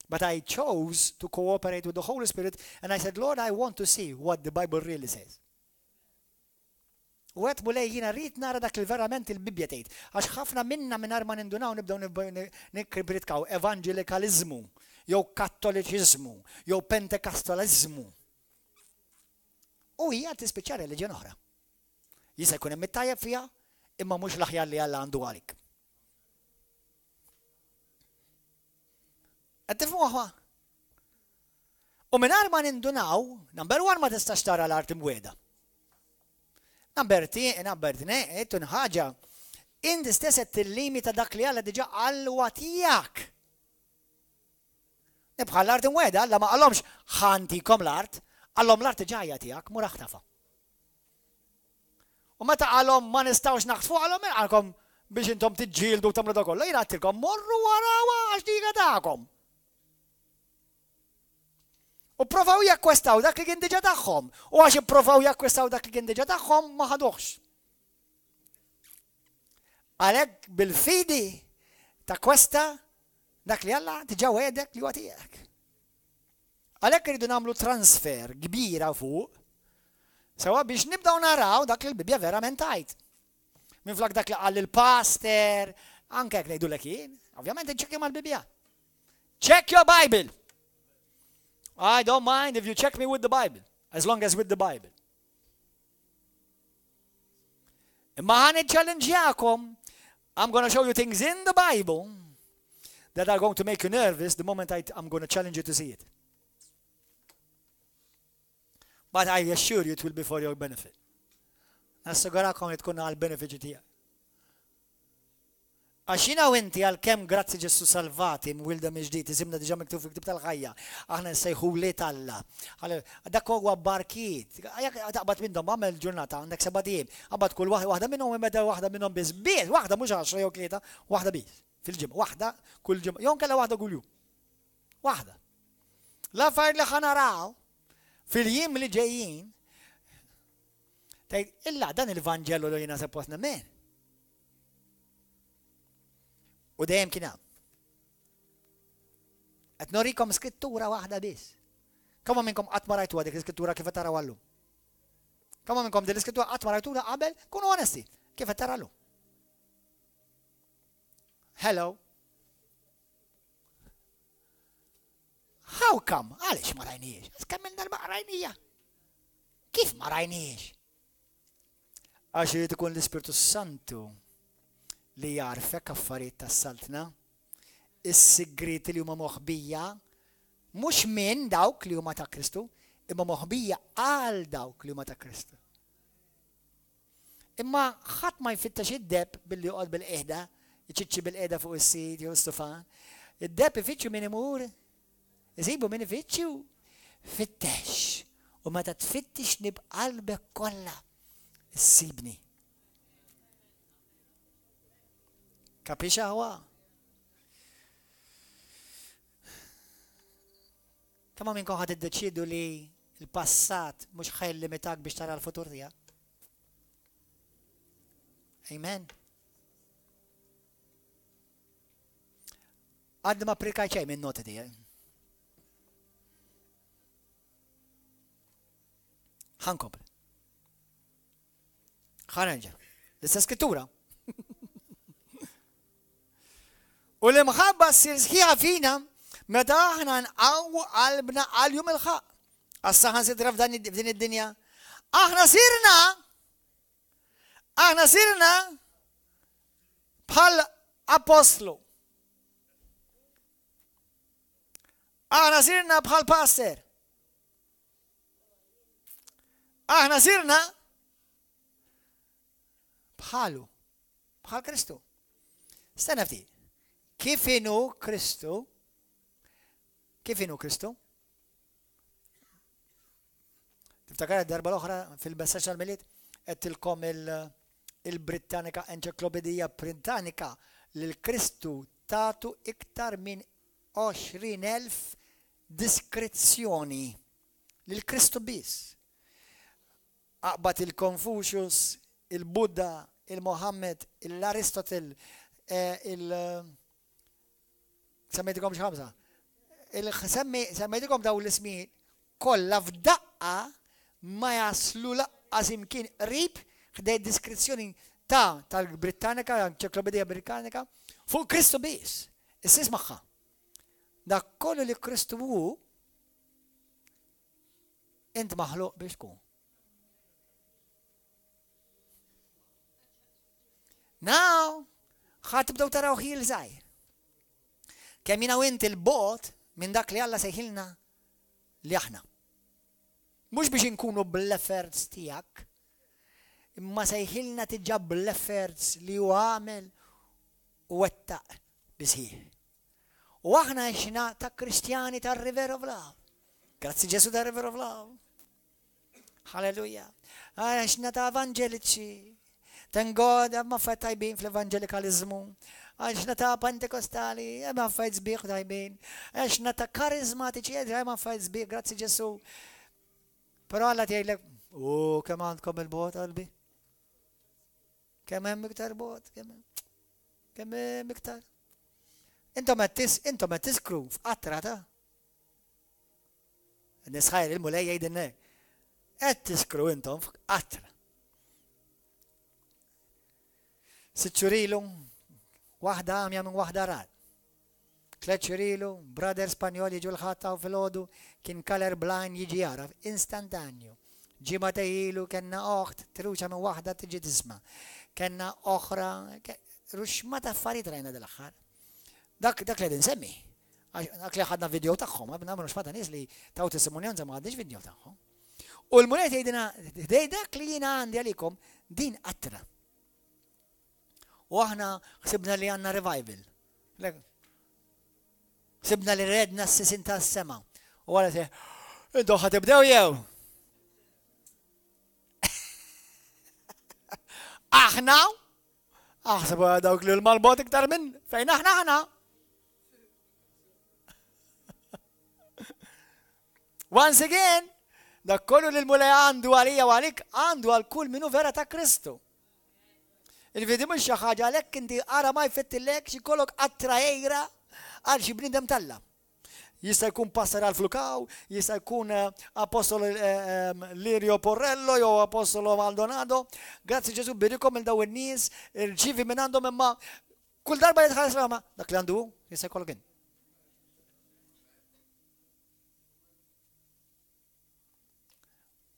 But I chose to cooperate with the Holy Spirit and I said, Lord, I want to see what the Bible really says. U għet bulej jina rrit nara dak il-verament il-Bibja tgħid. Għax ħafna minna minn ma nindunaw nibdew nikkritikaw evangelikalizmu, jew kattoliċiżmu, jew pentekostalizmu. U hija tispiċċa reliġjon oħra. Jista' jkun hemm it-tajjeb fiha, imma mhux l-aħjar li Alla għandu għalik. Qed tifhmuha? U mingħajr ma nindunaw, number one ma tistax tara l-art imwieda. Number two, ħaġa, inti stess qed tillimita dak li Alla diġà għalwa tiegħek. Nibħal l-art imwieda, Alla ma qalhomx ħantikom l-art, għallhom l-art ġajja tiegħek mur aħtafa. U meta għalhom ma nistgħux naħtfu għalhom għalkom biex intom tiġġieldu tagħmlu da kollu, jien għattilkom morru warawa għax diga tagħkom. U provaw jakkwestaw dak li kien diġà tagħhom, u għax ipprovaw jakkwestaw dak li kien diġà tagħhom ma ħaduhx. Għalhekk bil-fidi ta' kwesta dak li Alla diġà wedek li huwa tiegħek. Għalhekk iridu nagħmlu transfer kbira fuq sewa biex nibdaw naraw dak li l-Bibja verament tajt. Minflok dak li qal il-pastor, anke jekk ngħidulek jien, ovvjament inċekkja mal-Bibja. Check your Bible. I don't mind if you check me with the Bible, as long as with the Bible. Imma ħan iċċallenġjakom, I'm going to show you things in the Bible that are going to make you nervous the moment I'm going to challenge you to see it. But I assure you it will be for your benefit. Nassigurakom li tkun għal benefit tiegħek. Għax jiena u inti għalkemm grazzi Ġesu salvati mwilda mill-ġdid, isimna diġà miktub fil-Ktib tal-Ħajja, aħna nsejħu lit Alla. Dak huwa barkiet. Taqbad minnhom għamel ġurnata għandek 7 ijiem, qabad kull waħda minnhom imeda waħda minnhom biss, waħda mhux 10 jew 3, waħda biss fil-ġimgħa, waħda kull ġimgħa, jew kellha waħda kull jum. Waħda. L-affarijiet li ħanaraw fil-jiem li ġejjin, tgħid illa dan il-Vanġellu li jiena suppost nemmen. U dejjem kien hemm. Qed norikom skrittura waħda biss. Kemm minnkom qatt ma rajtuha dik l-iskrittura kif qed taraw llum? Kemm minnkom din l-iskrittura qatt ma rajtuha qabel? Kunu onesti, kif qed tara llum? Hello. How come? Għaliex ma rajniex? Kemm darba rajnija? Kif ma rajniex? Għax irid ikun l-Ispirtu Santu li jarfek affarijiet tas-saltna, is-sigriti li huma moħbija, mhux minn dawk li huma ta' Kristu, imma moħbija għal dawk li huma ta' Kristu. Imma ħadd ma jfittex id-deb billi joqgħod bil-qiegħda, iċiċċi bil-qiegħda fuq is-sit jew is-sofan. Id-deb ifittxu min imur, isibu min ifittxu, fittex. U meta tfittix nibqalbek kollha, issibni. Kapisha huwa? Kemm minnkom ħadd iddeċiedu li l-passat mhux ħajlimitak biex tara l-futur tiegħek? Amen. Għaddi ma prikaj ċej minn noti di. ħankompli. ħanġa. Lissa skrittura. U l-imħabba s-sir sħiħa fina meta aħna nqawwu qalbna għal-jum il-ħaq. Għassa ħansidra f'din id-dinja. Aħna sirna bħal apostlu. Aħna sirna bħal pastor. Aħna sirna bħalu, bħal Kristu. Stenna ftit. Kif inu Kristu? Tiftakar darba l-oħra fil-messaġġ tal-miliet qedtilkom il-Britannica Enċiklopedija Britannica lil Kristu tagħtu iktar minn 20,000 diskrizzjoni lil Kristu biss. Aqbad il-Confucius, il-Buddha, il-Mohammed, l-Aristotle, semmejtikom x'ħamsa. Semmejtikom daw l-ismijiet kollha f'daqqa ma jaslu laqqas imkien qrib ħdej diskrizzjoni tal-Britannica, Enċiklopedija Britannica, fuq Kristu biss. Issis magħha. Dak kollu li Kristu hu int maħluq biex tkun. Now, ħatibdew taraw ħil żgħir. Kemm jiena u int il-bot minn dak li Alla sejħilna li aħna. Mhux biex inkunu bl-efforts tiegħek, imma sejħilna tiġà bl-efforts li hu għamel u wettaq bisħieħ. U aħna għexna ta' Kristjani ta' River of Love. Grazzi Ġesu ta' River of Love. Halleluja. Għexna ta' evangeliċi. Thank God, ma fajt tajbin fl-evangelikalizmu. Għexna ta' pentekostali, ma fajt zbiħ tajbin. Għexna ta' karizmatiċi, ma fajt zbiħ, grazzi Ġesu. Pero Alla tjajlek, kemm għandkom il-bot qalbi? Kemm hemm iktar bot? Kemm hemm iktar? Intom qed tiskru f'qattra ta' nisħajr il-mulej jgħidilna qed tiskru intom f'qattra. Siċċurilu, waħda għamja minn waħda rat. Tleċċurilu, brother Spanjol jiġu l-ħatta u fil-ħodu kien color blind jiġi jaraf, instantanju. Ġimma ilu kenna oħt, truċa minn waħda tiġi tisma. Kenna oħra, ruxma ta' affarijiet rajna dal-axħar. Dak li għedin semmi. Dak li ħadna video tagħhom, għabna għamlu xmata nies li taw testimonjanza ma għaddix video tagħhom. U l-munet jgħidina, dak li jina għandi għalikom, din qattra. U aħna xsibna li għanna revival. Xsibna li redna s-sisin ta' s-sema. U għala se, intu ħatibdew jew. Aħna, aħsebu dawk li l-malbot iktar minn, fejn aħna. Once again, dak kollu li l-mulej għandu għalija u għalik, għandu għal kull minu vera ta' Kristu. Il-vidi mux xaħġa għalek inti għara ma jfettillek xi kollok attrajera għal xi bnidem talla. Jista' jkun pastor għal Flukaw, jista' jkun apostolo Lirio Porrello, jew apostolo Maldonado. Grazzi Ġesu birikom il daw in-nies, irċivi minn għandhom imma kull darba jitħares l-għama. Dak li għandu jista' jkollok in.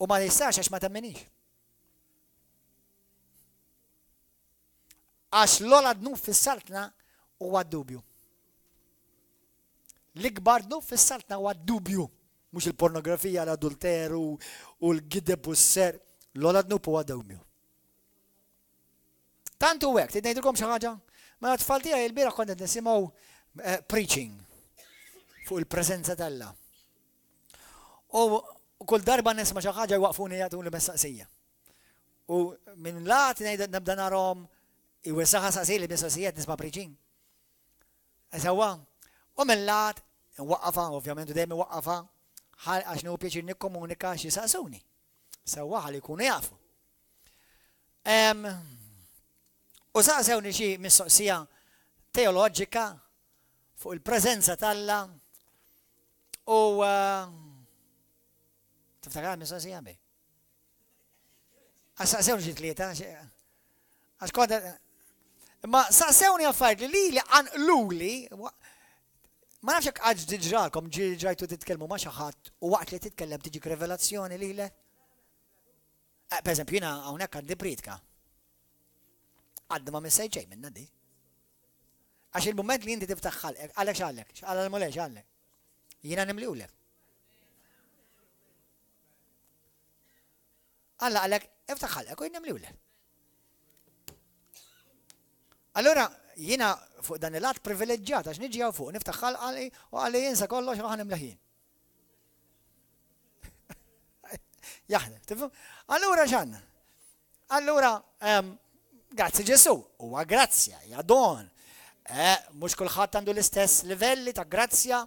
U ma jistax għax ma temmenix. Għax l-ola dnu fis-saltna u għad-dubju. L-ikbar dnu fis-saltna u għad-dubju. Mux il-pornografija, l-adulteru u l-gideb u s-ser. L-ola dnu u għad-dubju. Tantu għek, t-nejdilkom xaħġa? Ma t-faltija il-bira kondet nisimaw preaching fuq il-prezenza talla. U kull darba nisma xi ħaġa jwaqfuni jagħtu li mistaqsija. U minn lat nibda narhom iwesaħa saqsili mistaqsijiet nisma' preaching. Eżewwa, u minn lat waqqafa, ovvjament dejjem waqqafa, għax nieħu pjaċir nikkomunika xi saqsuni. Sewwa ħalli jkunu jafu. U saqsewni xi mistoqsija teoloġika fuq il-preżenza talla u tiftakar mistoqsija bej. Saqsewni xi tlieta, għax kont ma saqsewni affarijiet li għanqluli ma nafx hekk qatt diġralkom ġrajtu titkellmu ma' xi ħadd u waqt li titkellem tiġik revelazzjoni lilek. Pereżempju jiena hawnhekk għandi pritka. Għadda ma missej ġej minna di. Għax il-moment li inti tiftaħ ħalqek, għalek x'għallek, x'għal l-mulej x'għallek. Jiena nimliwlek. Alla għalek, iftaħ ħalqek u jien nimliwlek. Allora, jiena fuq dan il-lat privileġġjat għax niġi għaw fuq, niftaħ ħalqi u għalli jinsa kollox u ħanim laħin. Jaħdem, tifhom? Allura x'għandna? Allura, grazzi Ġesu, huwa grazzja, hija don. Mhux kulħadd għandu l-istess livelli ta' grazzja,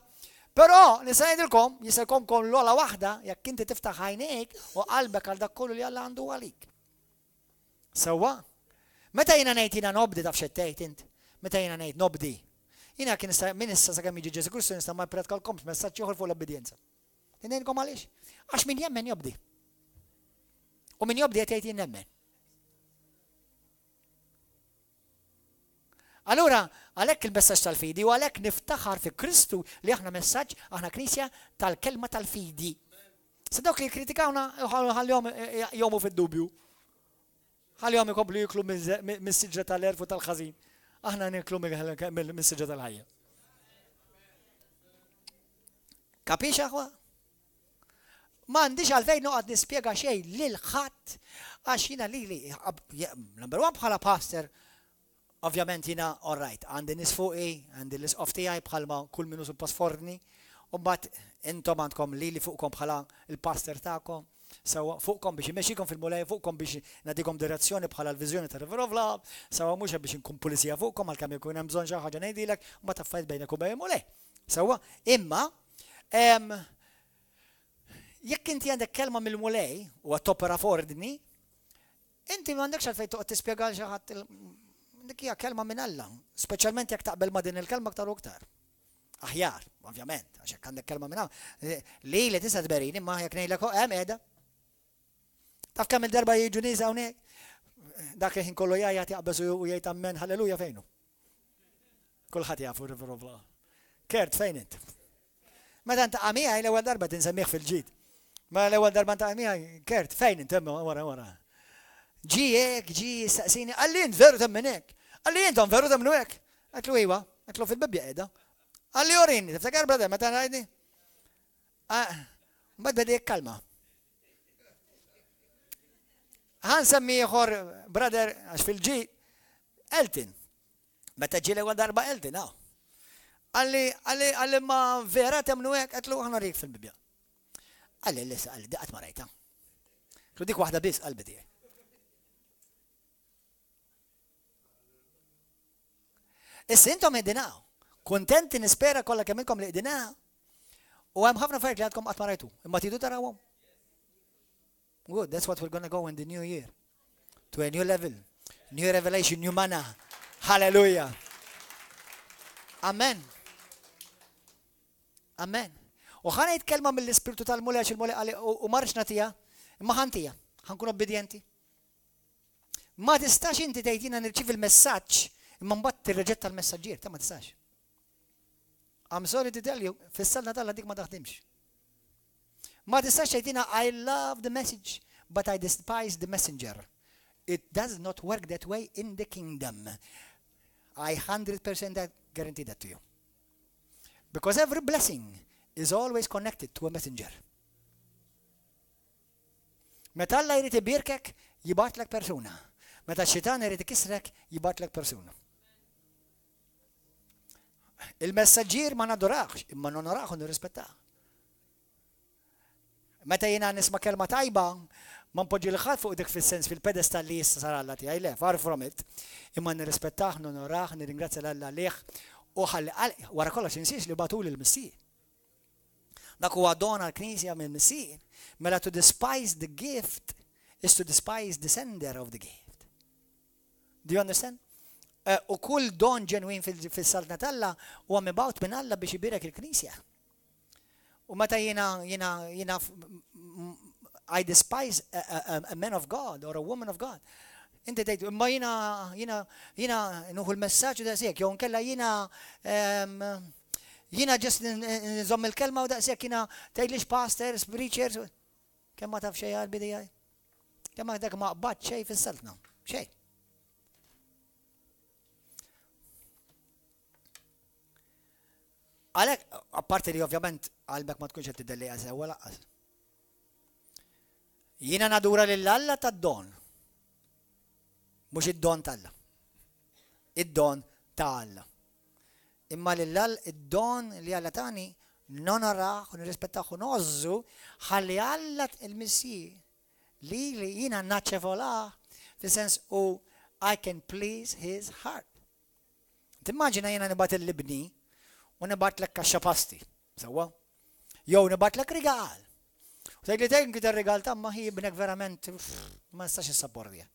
però nista' ngħidilkom jista' jkollkom l-ogħla waħda jekk inti tiftaħ għajnejk u qalbek għal dak kollu li Alla għandu għalik. Sewwa? Meta jiena ngħid jiena nobdi taf xettejt int? Meta jiena ngħid nobdi? Jiena kien min issa sakemm jiġi Ġesu Kristu nista' ma jpretkalkomx messaġġ ieħor fuq l-obbedjenza. Ngħidilkom għaliex? Għax min jemmen jobdi. U min jobdi qed jgħid jien nemmen. Allura, għalhekk il-messaġġ tal-fidi u għalhekk niftaħar fi Kristu li aħna messaġġ, aħna knisja tal-kelma tal-fidi. Se dawk li kritikawna ħallihom jomu fid-dubju. Ħallihom ikomplu jiklu mis-siġġa tal-erf u tal-ħażin. Aħna niklu mis-siġġa tal-ħajja. Kapix aħwa? M'għandix għalfejn noqgħod nispjega xejn lil ħadd għax jiena lili number one bħala pastor. Ovvjament jina, all right, għandi nis fuqi, għandi l-isqof tiegħi bħalma kull minu suppost forni, u mbagħad intom għandkom li fuqkom bħala il-pastor tagħkom, sewa fuqkom biex imexxikom fil-mulej, fuqkom biex nagħtikom direzzjoni bħala l-viżjoni ta' River of Love, sewa mhux biex inkun pulizija fuqkom għalkemm ikun hemm bżonn xi ħaġa ngħidilek, u mbagħad affarijiet bejnek u bejn mulej. Sewa, imma jekk inti għandek kelma mill-mulej u għat-topera f'ordni, inti m'għandekx għalfejn toqgħod tispjega xi ħadd dik hija kelma minn Alla, speċjalment jekk taqbel ma' din il-kelma aktar u aktar. Aħjar, ovvjament, għax jekk għandek kelma minn hawn. Li tista' tberini imma jekk ngħidlek hemm qiegħda. Taf kemm il-darba jiġu nies hawnhekk? Dak il-ħin kollu jgħid jaqbeż u jgħid ammen ħalleluja fejnu. Kulħadd jafu River of Love. Kert fejn int? Meta ntaqqa' miegħi l-ewwel darba tinsemmih fil-ġid. Ma l-ewwel darba ntaqqa' miegħi Kert fejn int hemm wara. Ġi staqsini, għalli jint veru temmen hekk. Għalli jintom veru temmen hekk. Għatlu iwa, għatlu fil-bibja qiegħda. Għalli urini, tiftakar brother, meta ngħidni? Mbagħad beda jikkalma. Ħan semmi ieħor brother għax fil-ġi Elton. Meta ġi l-ewwel darba Elton, Għalli ma vera temnu hekk, għatlu ħana rik fil-bibja. Għalli lissa, għalli daqat ma rajta. Għalli dik waħda biss qalbi tiegħi. Issa intom qegħdinaw, kuntenti nispera kollha kemm inkom li qegħdinaw, u hemm ħafna affarijiet li għadkom qatt ma rajtu, imma tridu tarawhom. Good, that's what we're gonna go in the new year. To a new level, new revelation, new manna. Hallelujah. Amen. Amen. U ħana jitkellma mill-ispirtu tal-mulej il-mulej u marx natija, imma ħantija, ħankun obbedjenti. Ma tistax inti tgħidina nirċiv il-messaġġ imma mbagħad tirreġetta l-messaġġier, ta' ma tistax. I'm sorry to tell you, fis-salna tal dik ma taħdimx. Ma tistax tgħidina I love the message, but I despise the messenger. It does not work that way in the kingdom. I 100% guarantee that to you. Because every blessing is always connected to a messenger. Meta Alla jrid ibirkek, jibatlek persuna. Meta x-xitan jrid ikisrek, jibatlek persuna. Il-messaġġier ma nadorax, imma nonoraħ u nirrispettaħ. Meta jiena nisma' kelma tajba, ma npoġġi l-ħadd fuq dik fis-sens fil-pedestal li issa sar Alla tiegħi le, far from it, imma nirrispettaħ, nonoraħ, nirringrazzja l-Alla għalih u ħalli wara kollox insiex li batuli l-Missir. Dak huwa don għall-Knisja mill-Missir. Mela to despise the gift is to despise the sender of the gift. Do you understand? U kull don ġenwin fil-saltna talla u għamibawt minn Alla biex jibirek il-Knisja. U meta jina I despise a man of God or a woman of God. Inti tgħid, imma jina nuħu l-messaġġ daqshekk, jew nkella jina ġest nżomm il-kelma u daqshekk jina tgħidlix pastors, preachers. Kemm ma taf xejn għall-bidija? Kemm ma dak ma qbad xejn fis-saltna. Xejn. Għalek, apparti li ovvjament għalbek ma tkunx qed tiddelli sewa laqqas. Jiena nadura lill-Alla tad-don. Mhux id-don tal-Alla. Id-don ta' Alla. Imma lill-Alla id-don li Alla tani nonaraħ u nirrispettaħ u nożżu ħalli Alla il-Missij li jiena naċċevolah fis-sens u I can please his heart. Timmaġina jiena nibgħat il-libni u nibatlek kaxxa pasti, sawa? Jew nibatlek rigal. U tgħidli tgħid ir-rigal ta' ma hi ibnek verament ma nistax issapportja.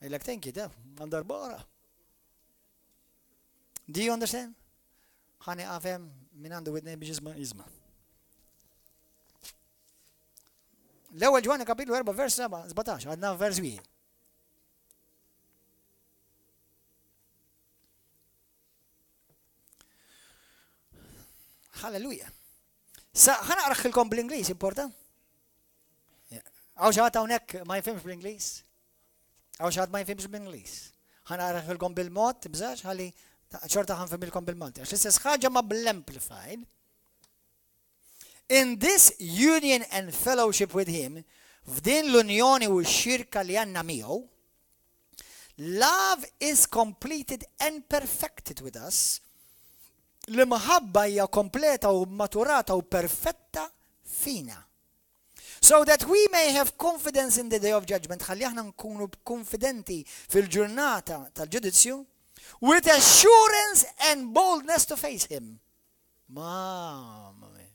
Ilek thank you, għandar bora. Do you understand? Ħani għafem min għandu widnej biex jizma. L-ewwel Ġwanni kapitlu 4 vers 17, għadna vers 1. Halleluja. Sa ħana qraħilkom bl-Ingliż, importa? Għaw xaħat hawnhekk ma jifhimx bl-Ingliż? Għaw xaħat ma jifhimx bl-Ingliż? Ħana qraħilkom bil-mod bżax ħalli xorta ħanfhimilkom bil-Malti. Għax l-istess ħaġa ma bl-Amplified. In this union and fellowship with him, f'din l-unjoni u x-xirka li għandna miegħu, love is completed and perfected with us. L-imħabba hija kompleta u maturata u perfetta fina. So that we may have confidence in the day of judgment, ħalli aħna nkunu konfidenti fil-ġurnata tal-ġudizzju, with assurance and boldness to face him. Mamma mia.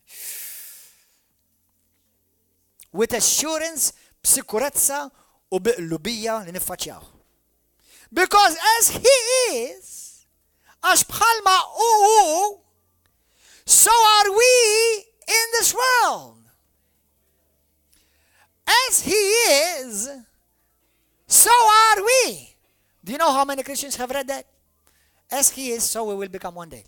With assurance, b'sikurezza u biqlubija li niffaċċjaw. Because as he is, għax bħalma so are we in this world. As he is, so are we. Do you know how many Christians have read that? As he is, so we will become one day.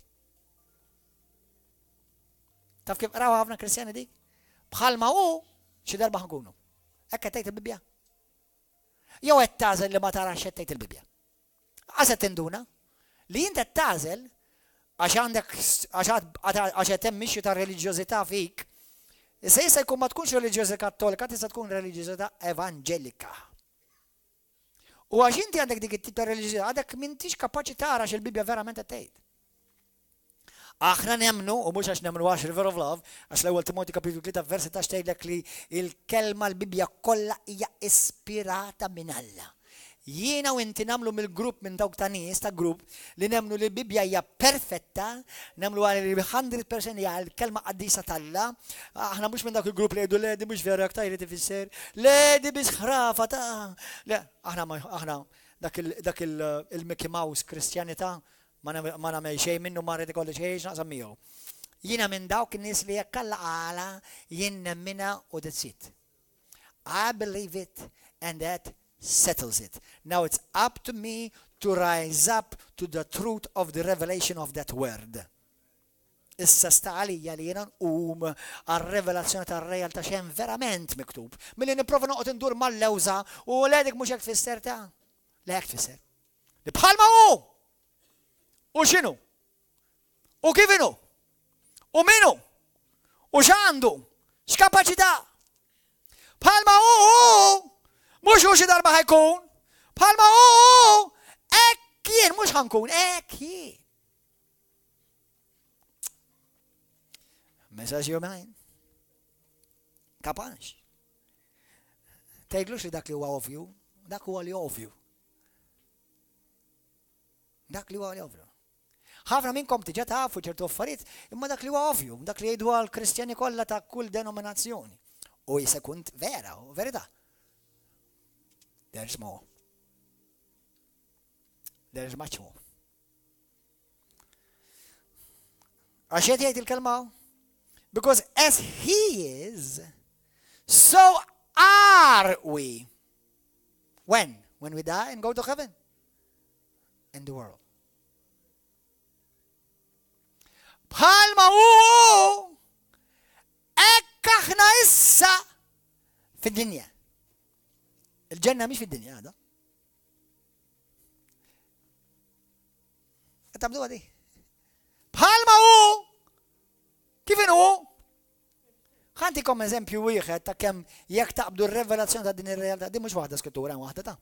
Taf kif raw ħafna Kristjani dik? Bħalma xi darba ħankunu. Ekk tgħid il-Bibja. Jew qed tażel li ma tarax qed tgħid il-Bibja. Għasa tinduna li jinta tażel għax għandek għax qed hemm mixju ta' reliġjożità fik, se jista' jkun ma tkunx reliġjożità kattolika, tista' tkun reliġjożità evanġelika. U għax inti għandek dik it-tip ta' reliġjożità, għadek m'intix kapaċi tara x'il-Bibja verament qed tgħid. Aħna nemnu, u mhux għax nemnu għax River of Love, għax l-ewwel Timotej kapitlu 3 verset 10 tgħidlek li l-kelma l-Bibja kollha hija ispirata minn Alla. Jiena u inti namlu mill-grupp minn dawk ta' nies ta' grupp li nemnu li l-Bibja hija perfetta, nemlu għal li 100% hija l-kelma qaddisa tal-Alla. Aħna mhux minn dawk il-grupp li jgħidu le di mhux vera aktar jrid ifisser, le di biex ħrafa ta' le aħna dak il-Mickey Mouse Kristjanità ma nagħmel xejn minnu ma rrid ikolli xejn naqsam miegħu. Jiena minn dawk in-nies li jekk Alla qala jien nemmina u that's it. I believe it and that settles it. Now it's up to me to rise up to the truth of the revelation of that word. Issa sta għalija li jena għal-revelazzjoni tar-realtà xejn verament miktub. Milli nipprova noqgħod indur mal-lewża u ledik mhux hekk tfisser ta'. Le hekk tfisser. Li bħalma hu! U x'inhu? U kif inhu? U minnu? U x'għandu? X'kapaċità? Bħalma hu! Mux xi darba ħajkun, bħalma hekk jien mhux ħankun, hekk jien. Messaġġ jew minn. Kapax. Tgħidlux li dak li huwa ovvju, dak huwa li ovvju. Dak li huwa li ovvju. Ħafna minnkom tiġa tafu ċertu affarijiet, imma dak li huwa ovvju, dak li jgħidu għall-Kristjani kollha ta' kull denominazzjoni. U jsekund vera, verità. There's more. There is much more. Għaxiet jgħid il-kelma? Because as he is, so are we. When? When we die and go to heaven. In the world. Bħalma u ekk aħna issa fid-dinja. Il-ġenna mhix fid-dinja għada. Tabdu għadi. Bħalma u kif inhu? Ħantikom eżempju wieħed ta' kemm jekk taqbdu r-revelazzjoni ta' din ir-realtà, din mhux waħda skrittura hemm waħda ta'.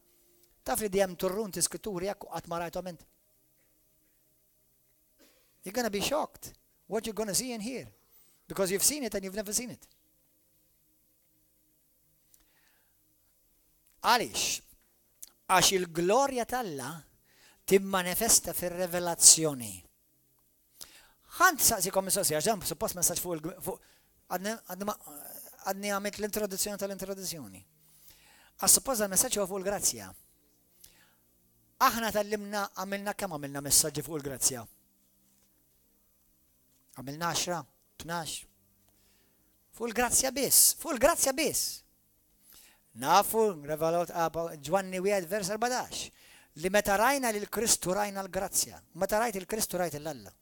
Taf li dejjem turrunti skritturi jekk qatt ma rajthom int. You're going to be shocked what you're going to see and hear because you've seen it and you've never seen it. Għaliex? Għax il-glorja tal-Alla timmanifesta fir-revelazzjoni. Ħant saqsikom mistoqsija, ġem suppost messaġġ fuq għadni għamilt l-introduzzjoni tal-introduzzjoni. Għas-suppost il-messaġġ huwa fuq il-grazzja. Aħna tallimna kemm għamilna messaġġi fuq il-grazzja? Għamilna 10, 12. Fuq il-grazzja biss, fuq il-grazzja biss. Nafu, revelat Ġwanni 1 vers 14. Li meta rajna li l-Kristu rajna l-grazzja. Meta rajt il-Kristu rajt l-Alla.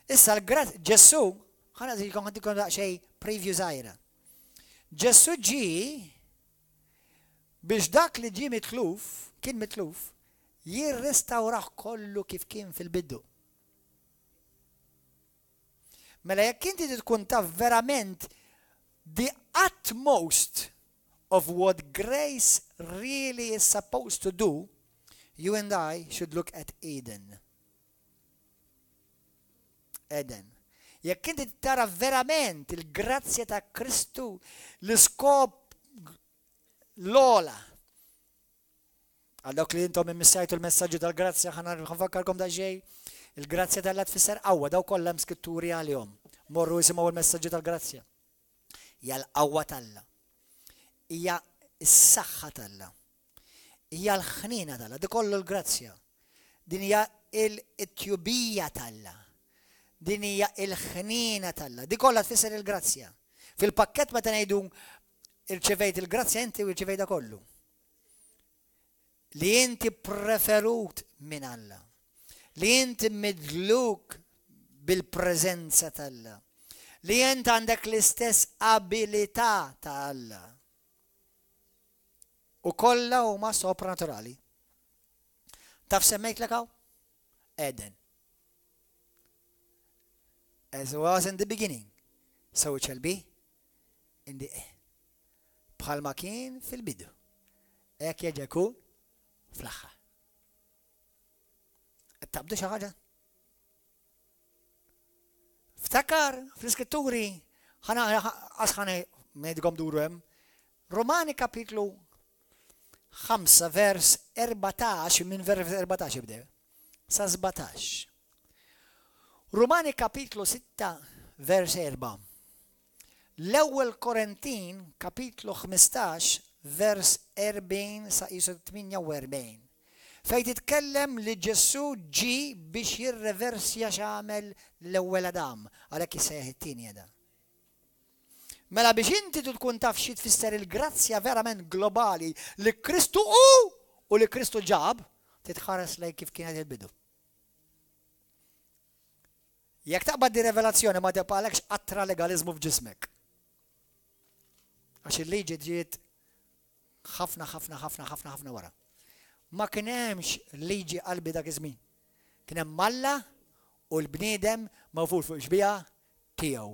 Issa Ġessu, ħana zilkom għandikom daqxej preview zaħira. Ġessu ġi biex dak li ġi mitluf, kien mitluf, jirrestawraħ kollu kif kien fil-biddu. Mela jekk inti tkun taf verament the utmost of what grace really is supposed to do, you and I should look at Eden. Eden. Jekk inti tara verament il-grazzja ta' Kristu, l-iskop l-ola. Għal dawk li intom immissajtu l-messaġġu tal-grazzja, ħanfakkarkom da' ġej, il-grazzja tal-lat tfisser qawwa, daw kollha mskitturi għalihom. Morru jisimgħu il-messaġġu tal-grazzja. Hija l-qawwa tal-la. Hija s-saħħa tal-la. Hija l-ħnina tal-la, di kollu l-grazzja. Din hija l-tjubija tal-la. Din hija l-ħnina tal-la. Di kollha tfisser il-grazzja. Fil-pakkett meta ngħidu irċevejt il-grazzja inti u irċevejda kollu. Li inti preferut minn Alla. Li inti midluk bil-preżenza tal-la. Li inti għandek l-istess abilità ta' Alla. U kollha huma soprannaturali. Taf semmejt lekaw? Eden. As was in the beginning, so it shall be in the end. Bħalma kien fil-bidu. Hekk jerġa' jkun fl-aħħar. Tabdu xi ħaġa? Ftakar fl-iskitturi ħana medgom duru hemm. Romani kapitlu 5 vers 14 minn vers 14 jibdew. Sa 17. Romani kapitlu 6 vers 4. L-ewwel Korintin kapitlu 15 vers 40 sa 48. Fejn titkellem li Ġessu ġi biex jirreversja x'għamel l-ewwel Adam, għalhekk jissejjaħ it-tieni Adam. Mela biex inti tkun taf xi tfisser il-grazzja verament globali li Kristu u li Kristu ġab, titħares lejn kif kienet il-bidu. Jekk taqbad di revelazzjoni ma tibqalekx qattra legalizmu f'ġismek. Għax il-liġi ġiet ħafna wara. Ma kien hemmx liġi qalbi dak iż-żmien. Kien hemm Alla u l-bniedem mawfur fuq xbija tiegħu.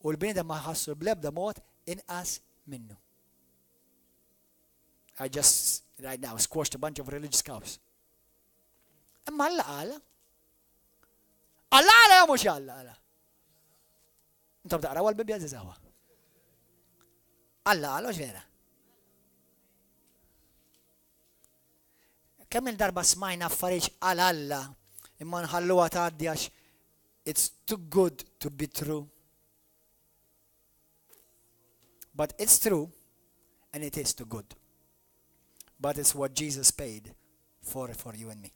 U l-bniedem ma ħassu bl-ebda mod inqas minnu. I just right now squashed a bunch of religious cows. Imma Alla qala. Alla qala jew mhux Alla qala. Intom taqraw għall-Bibja żiżawha. Alla qala vera. Kemm il-darba smajna affarijiet għal Alla imma nħalluha tgħaddi għax it's too good to be true. But it's true and it is too good. But it's what Jesus paid for you and me.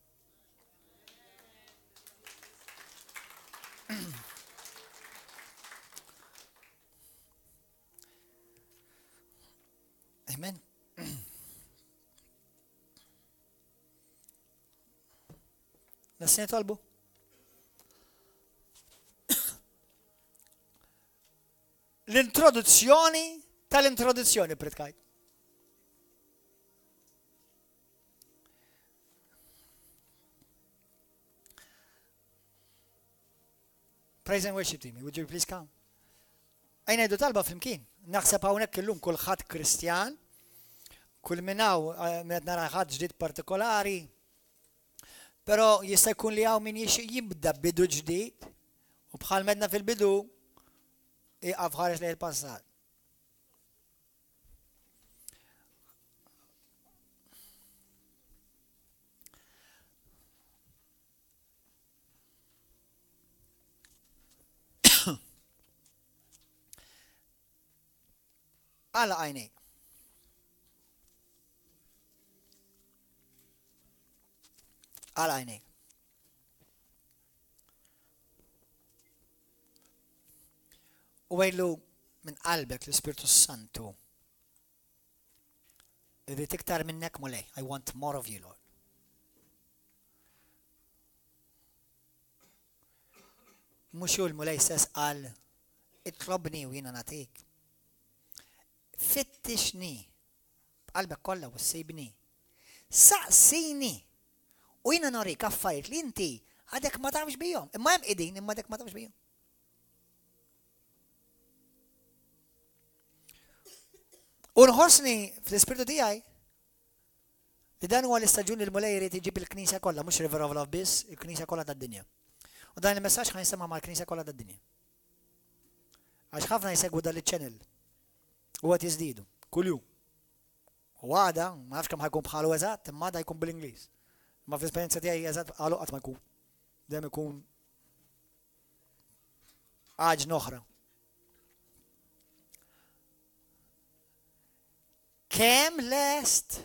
Amen. بس نطالبه. L'introduzione tal-introduzzjoni pritkajt. Praise and worship team, would you please come? Għajna jdu talba flimkien. Naħseb hawnhekk illum kulħadd Kristjan, kull minnaw qed nara ħadd ġdid partikolari, però jista' jkun li hawn min jibda bidu ġdid u bħal medna fil-bidu iqaf ħares lejn il-passat. Għala għajnej. Għala għajnej. U għajlu minn qalbek l-Spiritu Santu. Irrid iktar minnek mulej. I want more of you, Lord. Mux ju l-mulej stess għal itlobni u jina natik. Fittixni b'qalbek kollha u ssibni. Saqsini u jiena norik affarijiet li inti għadek ma tafx bihom. Imma hemm qegħdin imma għadek ma tafx bihom. U nħossni fl-ispirtu tiegħi li dan huwa l-istaġun li l-mulej irid iġib il-Knisja kollha mhux River of Love biss, il-Knisja kollha tad-dinja. U dan il-messaġġ ħanisema' mal-Knisja kollha tad-dinja. Għax ħafna jsegwu dan il-channel. U għat jizdidu, kull jum. U għada, ma nafx kam ħajkun bħalu eżatt, imma għada jkun bil-Inglis. Ma fl-esperienza tiegħi eżatt għalu qatt ma jkun. Dem ikun għaġ oħra. Kemm lest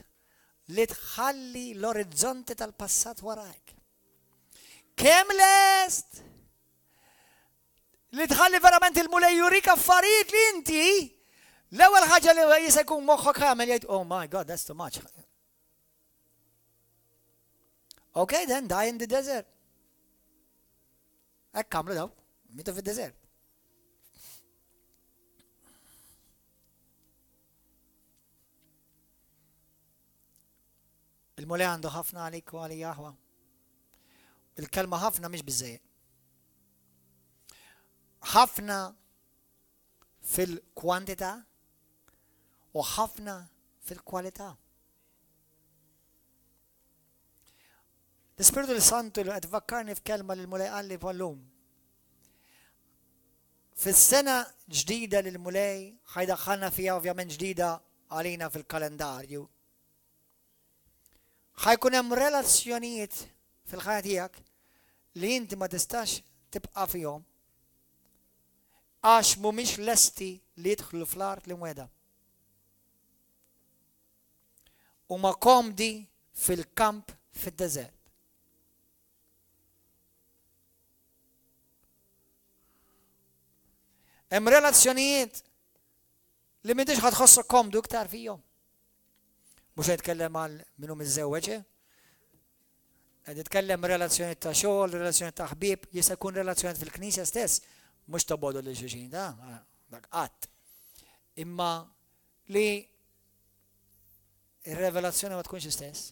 li tħalli l-orizzonti tal-passat warajk. Kemm lest li tħalli verament il-mulej jurik affarijiet li inti l-ewwel ħaġa li jista' jkun moħħok għamel jgħid, oh my God, that's too much. Okay, then die in the desert. Hekk għamlu daw, mitu fid-desert. Il-mulej għandu ħafna għalik u għali jaħwa. Il-kelma ħafna mhix biżejjed. Ħafna fil-kwantità u ħafna fil-kwalità. L-Ispiritu Santu li qed ifakkarni f'kelma li l-mulej qalli bħallum. Fis-sena ġdida li l-mulej ħajdaħħalna fiha ovvjament ġdida għalina fil-kalendarju. ħajkun hemm relazzjonijiet fil-ħajja tiegħek li inti ma tistax tibqa' fihom għax mhumiex lesti li jidħlu fl-art li mweda. Huma komdi fil-kamp fid-deżert. Hemm relazzjonijiet li m'intix ħadħossok komdu iktar fihom. Mhux qed nitkellem għal min hu miżewweġ, qed nitkellem relazzjonijiet ta' xogħol, relazzjonijiet ta' ħbieb, jista' jkun relazzjonijiet fil-Knisja stess, mhux tobodu lil xulxin, dak qatt. Imma li ir-revelazzjoni ma tkunx istess.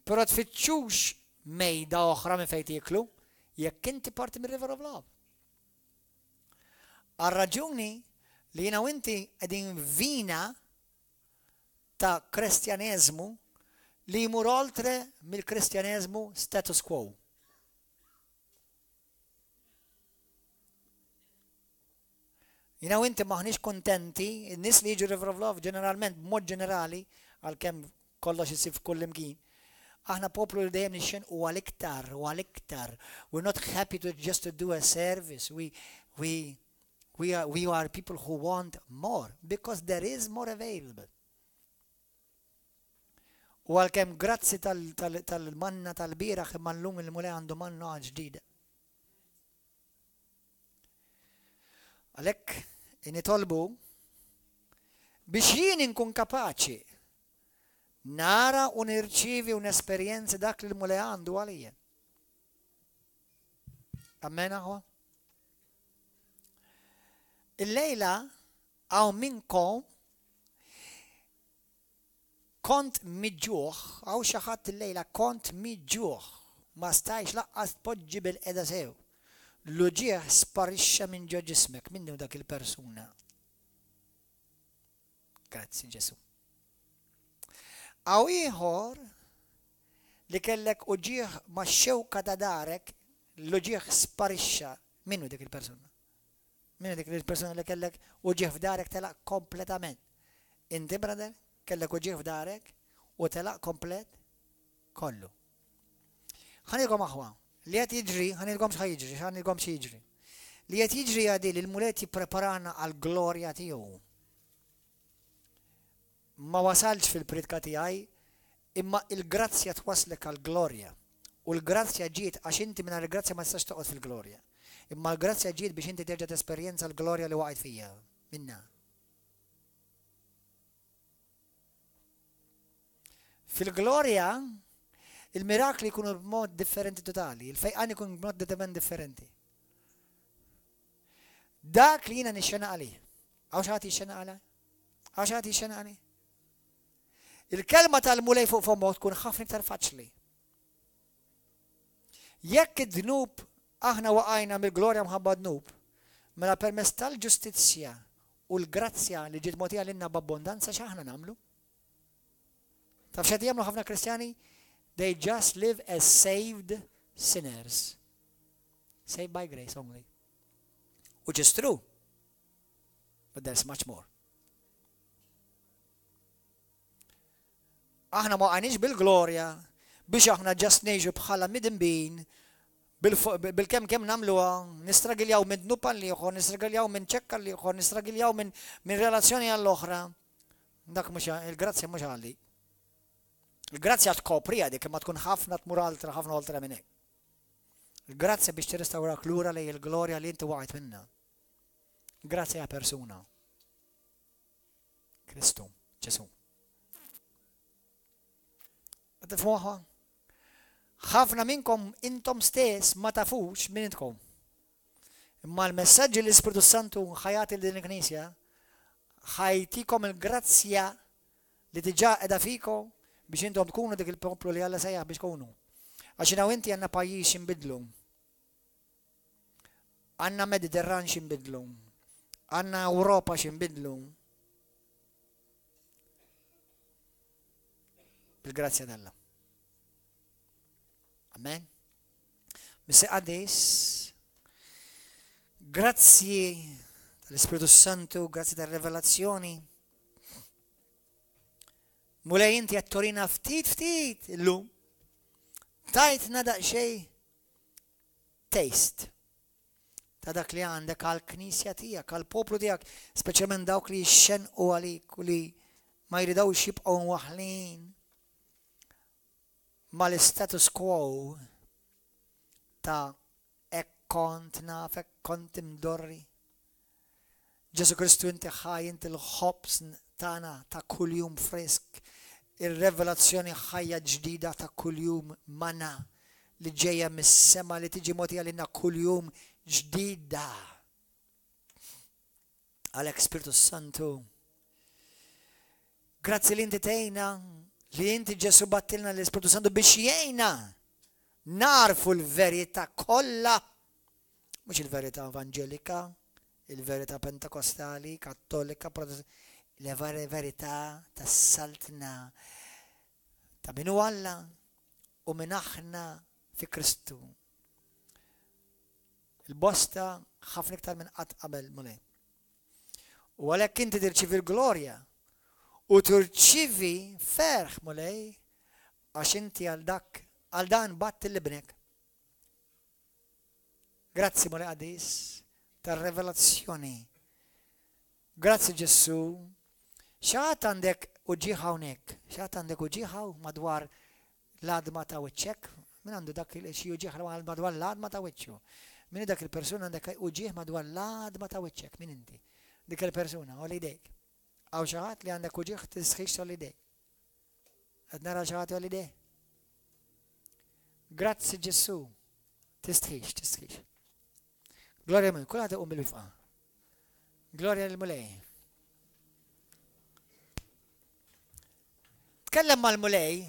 Però tfittxux mejda oħra minn fejn tieklu jekk inti parti mir-River of Love. Għar-raġuni li jiena u inti qegħdin vina ta' kristjaneżmu li jmur oltre mill-kristjaneżmu status quo. Jiena u inti maħniex kontenti, in-nies li jiġu River of Love ġeneralment b'mod ġenerali għalkemm kollox isir f'kull imkien. Aħna poplu li dejjem nixxen u għal-iktar, u għal-iktar. We're not happy to just to do a service. We are people who want more because there is more available. U għalkemm grazzi tal-manna tal-bieraħ imma llum il-mulej għandu manna ġdida. Għalhekk nitolbu biex jien inkun kapaċi nara u nirċievi u nesperjenzi dak li l-mulej għandu għalija. Amen aħwa? Il-lejla għaw minnkom kont miġġuħ, għaw xaħat il-lejla kont miġġuħ, ma stajx laqqas tpoġġi bil-qeda sew. L-uġieħ sparixxa minn ġo ġismek, minnu dak il-persuna. Grazzi Ġesu. Għaw ieħor li kellek uġieħ ma' xewka ta' darek, l-uġieħ sparixxa, minnu dik il-persuna. Minnu dik il-persuna li kellek uġieħ f'darek telaq kompletament. Inti brother, kellek uġieħ f'darek u telaq komplet kollu. Ħanilkom aħwa, li qed jiġri, ħanilkom x'ħajġri, ħanilkom x'jiġri. Li qed jiġri għadi li l-mulet jippreparana għall-glorja tiegħu. Ma wasalx fil-pridka tiegħi, imma il-grazzja twaslek għall-glorja. U l-grazzja ġiet għax inti mingħajr il-grazzja ma tistax toqgħod fil-glorja. Imma l-grazzja ġiet biex inti terġa' tesperjenza l-glorja li waqgħet fija minna. Fil-glorja il-mirakli jkunu b'mod differenti totali, il-fejqan ikun b'mod determinant differenti. Dak li jiena nixxena għalih. Għaw xagħti jixxena għalih? Għaw xagħti jixxena għalih? Il-kelma tal-mulej fuq fomok tkun ħafna iktar faċli. Jekk id-dnub aħna waqajna mill-glorja mħabba dnub, mela permezz tal-ġustizzja u l-grazzja li ġiet mogħtija lilna b'abbondanza x'aħna nagħmlu? Taf x'qed jagħmlu ħafna Kristjani? They just live as saved sinners. Saved by grace only. Which is true. But there's much more. Aħna ma għanix bil-glorja biex aħna ġast neġu bħala midinbin bil-kem namluwa, nistragiljaw minn dnupan liħor, nistragiljaw minn ċekka liħor, nistragiljaw minn relazzjoni għall-oħra. Dak mux, il-grazzja mux għalli. Il-grazzja tkopri għadik, ma tkun ħafna tmur altra, ħafna oltra minnek. Il-grazzja biex tirrestawrak lura li il-glorja li inti waqt minna. Grazzja persuna. Kristu, Ġesu. Tifmuħa? ħafna minnkom intom stess ma tafux minn intkom. Imma l-messaġġi li l-Ispiritu Santu ħajati din il-Knisja ħajtikom il-grazzja li diġà qiegħda fikom biex intom tkunu dik il-poplu li Alla sejjaħ biex tkunu. Għax inaw inti għandna pajjiż inbidlu. Għandna Mediterran x'inbidlu. Għandna Ewropa x'inbidlu. Bil-grazzja d'Alla. Amen. Misse għaddis, grazzi tal-Ispiritu Santu, grazzi tal-revelazzjoni. Mulej inti għattorina ftit illum. Tajtna daqxej taste ta' dak li għandek għal-knisja tijak, għal-poplu tijak, speċjalment dawk li xenqu għalik u li ma jridawx jibqgħu waħlin ma l-status quo ta' ekkont naf, ekkont imdorri. Ġesu Kristu inti ħaj, inti l-ħobs tana ta' kuljum frisk, il-revelazzjoni ħajja ġdida ta' kuljum mana li ġeja mis-sema li tiġi moti għalina kuljum ġdida. Għalek Spiritu Santu, grazzi li inti tejna li inti Ġesu battilna l-Ispiritu Santu biex jgħinna narfu l-verità kollha, mhux il-verità evanġelika, il-verità pentakostali, kattolika, il-verità tas-saltna ta' minu Alla u minn aħna fi Kristu. Il-bosta ħafna iktar minn qatt qabel mulej. U għalhekk inti tirċivi l-glorja u turċivi ferħ mulej għax inti għal dan batt l-ibnek. Grazzi mulej għadis tar-revelazzjoni. Grazzi Ġesu. Xaħat għandek u ġieħ hawnhekk. X'għad għandek u ġieħ madwar l-adma ta' wiċċek? Min għandu dak xi uġieħ madwar l-adma ta' wiċċu? Min dak il-persuna għandek uġieħ madwar l-adma ta' wiċċek? Min inti? Dik il-persuna, u l-idejk. Għaw xaħat li għandek uġieħ tisħiċ u l-idejk. Għad nara xaħat u l-idej. Grazzi Ġesu. Tistħiċ. Gloria minn, kull għadda bil-wifqa. Gloria l-mulej. Tkellem mal-mulej.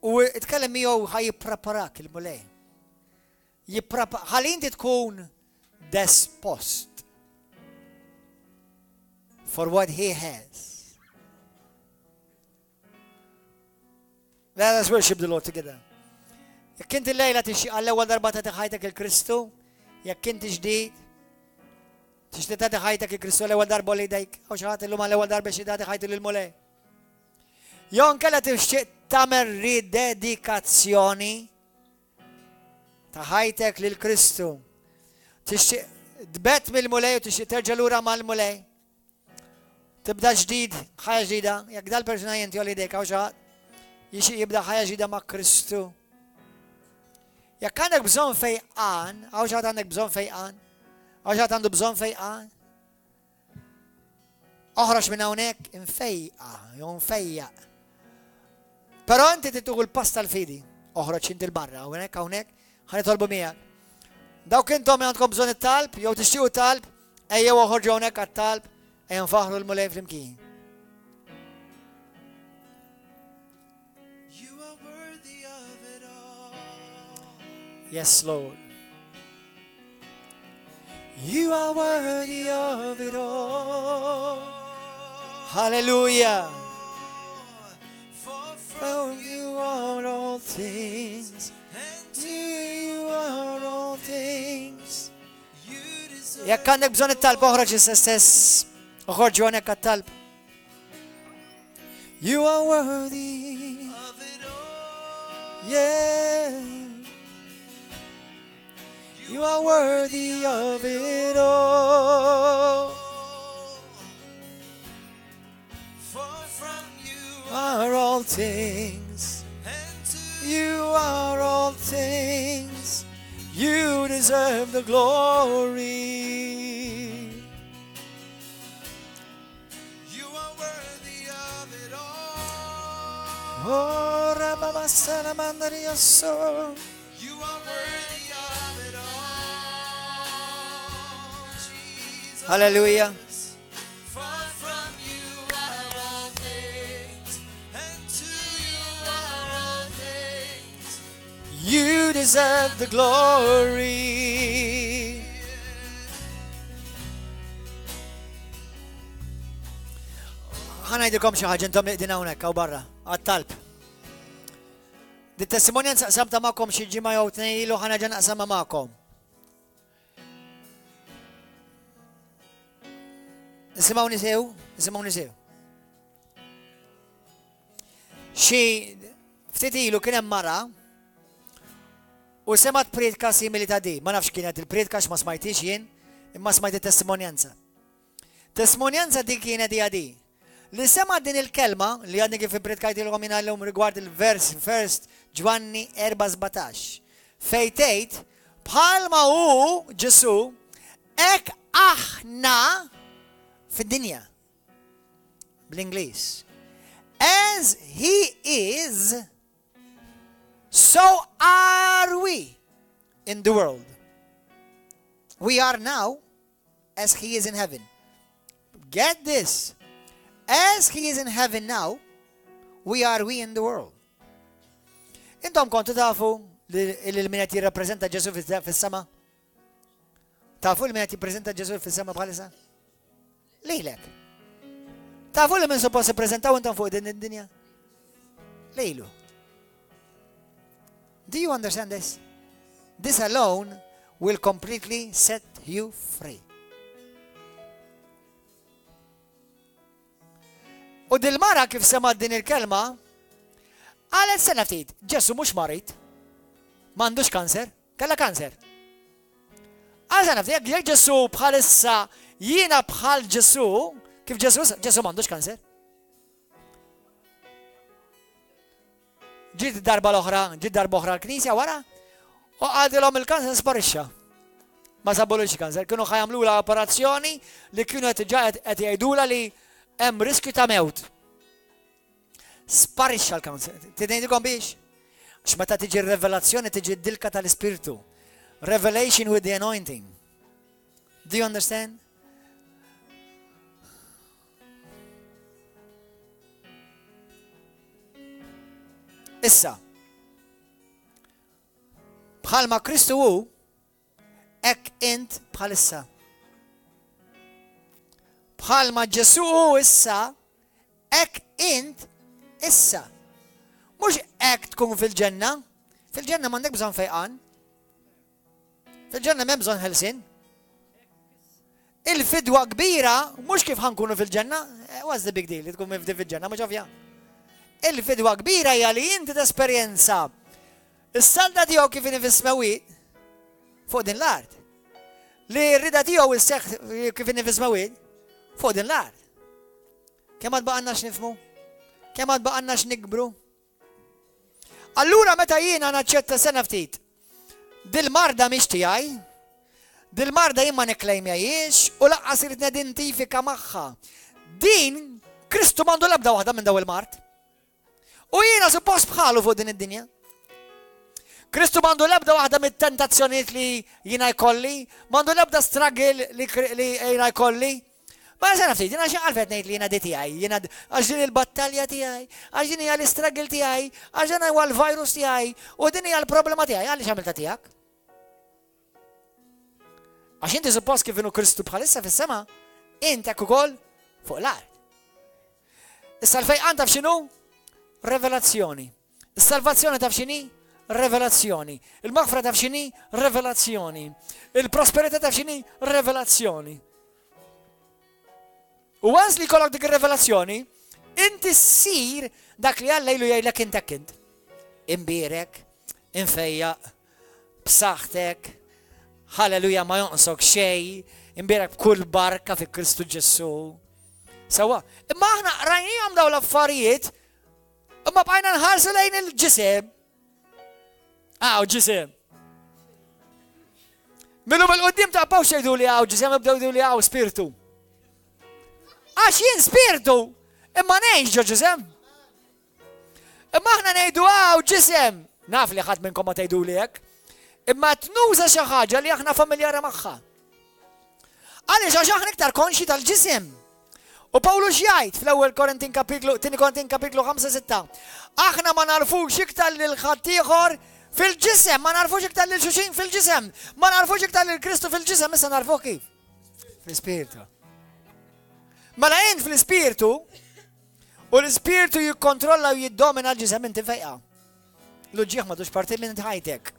U tkellem miegħu ħajjippreparak il-mulej. Ħalli inti tkun dispost for what he has. Let us worship the Lord together. Jekk inti lejla tixtieq għall-ewwel darba ta' ħajtek il-Kristu, jekk inti ġdid, tixtieq tagħti ħajtek il-Kristu l-ewwel darba li jdejk, aw xi ħadd illum għall-ewwel darba xi tagħti ħajtu lill-mulej. Jew inkella tixtieq tagħmel ridedikazzjoni ta' ħajtek lill-Kristu. Tixtieq tbett mill-mulej u tixtieq terġa' lura mal-mulej. Tibda ġdid, ħajja ġdida, jekk dal-persuna jinti għal idejk aw xi ħadd jixtieq jibda ħajja ġdida ma' Kristu. Jekk għandek bżonn fejqan, għaw xaħat għandek bżonn fejqan, għaw xaħat għandu bżonn fejqan, oħroġ minn hawnhekk infejqa, jew nfejjaq. Però inti tituħu l-pass tal-fidi, oħroġ inti l-barra, hawnhekk ħanitolbu miegħek. Dawk intom għandkom bżonn it-talb, jew tixtiequ talb, ejjew oħorġu hawnhekk għat-talb, ejjew nfaħru l-mulej flimkien. Yes, Lord. You are worthy of it all. Hallelujah. For from you are all things, and to you are all things. Jekk għandek bżonn it-talb oħroġ stess, oħorġu hawnhekk għat-talb. You are worthy of it all. Yeah. You are worthy of it all. For from you are all things, and to you are all things. You deserve the glory. You are worthy of it all. Oh, Rababasana Mandaria so. You are worthy. Hallelujah. For from you are all things, and to you are all things. You deserve the glory. ħanajdilkom xi ħaġa intom li qegħdin hawnhekk hawn barra għat-talb. Dit-testimonjanza qsamta magħkom xi ġimgħa jew tnejn ilu ħanaġa naqsamha magħkom. Nisimgħu nisew. Xi ftit ilu kien hemm mara u semat predka simili ta' di. Ma nafx kienet il-predka x'ma smajtix jien, imma smajt it-testimonjanza. Testimonianza di kienet hija di. Li sema din il-kelma li għadni kif predkajtilhom jingħallhom rigward il-vers 1 Ġwanni 4:17. Fejn tgħid bħalma hu Ġesu hekk aħna fid-dinja. Bl-Ingliż. As he is, so are we in the world. We are now as he is in heaven. Get this. As he is in heaven now, we in the world. Intom kontu tafu il-min qed jirrappreżenta Ġesu fis-sema? Tafu il-min qed jippreżenta Ġesu fis-sema bħalissa? Lilek. Tafu li min suppost jippreżentaw intom fuq din id-dinja? Lilu. Do you understand this? This alone will completely set you free. U dil-mara kif sema din il-kelma, għalet sena ftit, Ġesu mux marit, mandux kanser, kalla kanser. Għalet sena ftit, jek Ġesu bħalissa, jina bħal Ġesu, Kif Ġesu m'għandux kanser. Ġiet darba oħra l-Knisja wara u għadilhom il-kanser sparixxa. Ma sabulux kanser, kienu ħajamlu la operazzjoni li kienu qed jgħidula li hemm riskju ta' mewt. Sparixxa l-kanser. Tidejdikom biex? Għax meta tiġi revelazzjoni tiġi d-dilka tal-Ispirtu. Revelation with the anointing. Do you understand? Issa, bħalma Kristu hu, ek int bħalissa. Bħalma Ġesu hu issa, ek int issa. Mhux ek tkun fil-ġenna. Fil-ġenna m'għandek bżonn fejqan. Fil-ġenna m'hemm bżonn ħelsien. Il-fidwa kbira, mhux kif ħankunu fil-ġenna, what's the big deal, li tkun mifdi fil-ġenna, mhux ovvja. Il-fidwa kbira hija li inti tesperjenza is-salda tiegħu kif inhi fis-smawiet fuq din l-art. Li r-rida tiegħu isseħħ kif inhi fis-smawiet fuq din l-art. Kemm għad baqgħna x'nifhmu? Kemm għad baqgħna x'nikbru? Allura meta jiena naċċetta sena ftit dil-marda mhix tiegħi, dil-marda jien ma nikklejmjajiex u laqqas irid nidentifika magħha. Din Kristu m'għandu l-ebda waħda minn daw il-mart. U jiena suppost bħalu fuq din id-dinja. Kristu m'għandu l-ebda waħda mit-tentazzjonijiet li jiena jkolli, m'għandu l-ebda struggle li jiena jkolli. Ma sena ftit, jiena xi għalfet ngħid li jiena di tiegħi, jiena għax din il-battalja tiegħi, għax din hija l-istruggle tiegħi, għax din huwa l-virus tiegħi u din hija l-problema tiegħi, għaliex għamilta tiegħek. Għax inti suppost kif inhu Kristu bħalissa fis-sema, inti hekk ukoll fuq l-art. Issa l-fejqan taf x'inhu? Revelazzjoni. Is-salvazzjoni taf x'inhi? Revelazzjoni. Il-maghfra taf x'inhi? Revelazzjoni. Il-prosperità taf x'inhi? Revelazzjoni. U għans li kollok dik ir-revelazzjoni, inti ssir dak li Alla ilu jgħidlek intek int. Imbierek, infejjaq, b'saħħtek, halleluja ma jonqsok xej, imbierek b'kull barka fi Kristu Ġesu. Sawa, imma aħna rajnijhom daw l-affarijiet, imma bqajna nħarsu lejn il-ġisem. Ġisem. Minnu bil-qoddim ta' paw xejdu li ġisem ibdew li spiritu. Għax jien spiritu, imma ngħix ġo ġisem. Imma aħna ngħidu ġisem. Naf li ħadd minnkom ma tgħidu li hekk. Imma tnuża xi ħaġa li aħna familjari magħha. Għaliex għax aħna iktar konxi tal-ġisem. U Pawlus jgħid fl-ewwel Korintin kapitlu 5-6. Aħna ma narfux iktar lil ħaddieħor fil-ġisem, ma narfux iktar lil xuxin fil-ġisem, ma narfux iktar lil Kristu fil-ġisem, issa narfu kif? Fl-ispirtu. Mela jien fl-ispirtu u l-ispirtu jikkontrolla u jiddomina l-ġisem inti fejqa. L-ġieħ m'għadux parti minn ħajtek.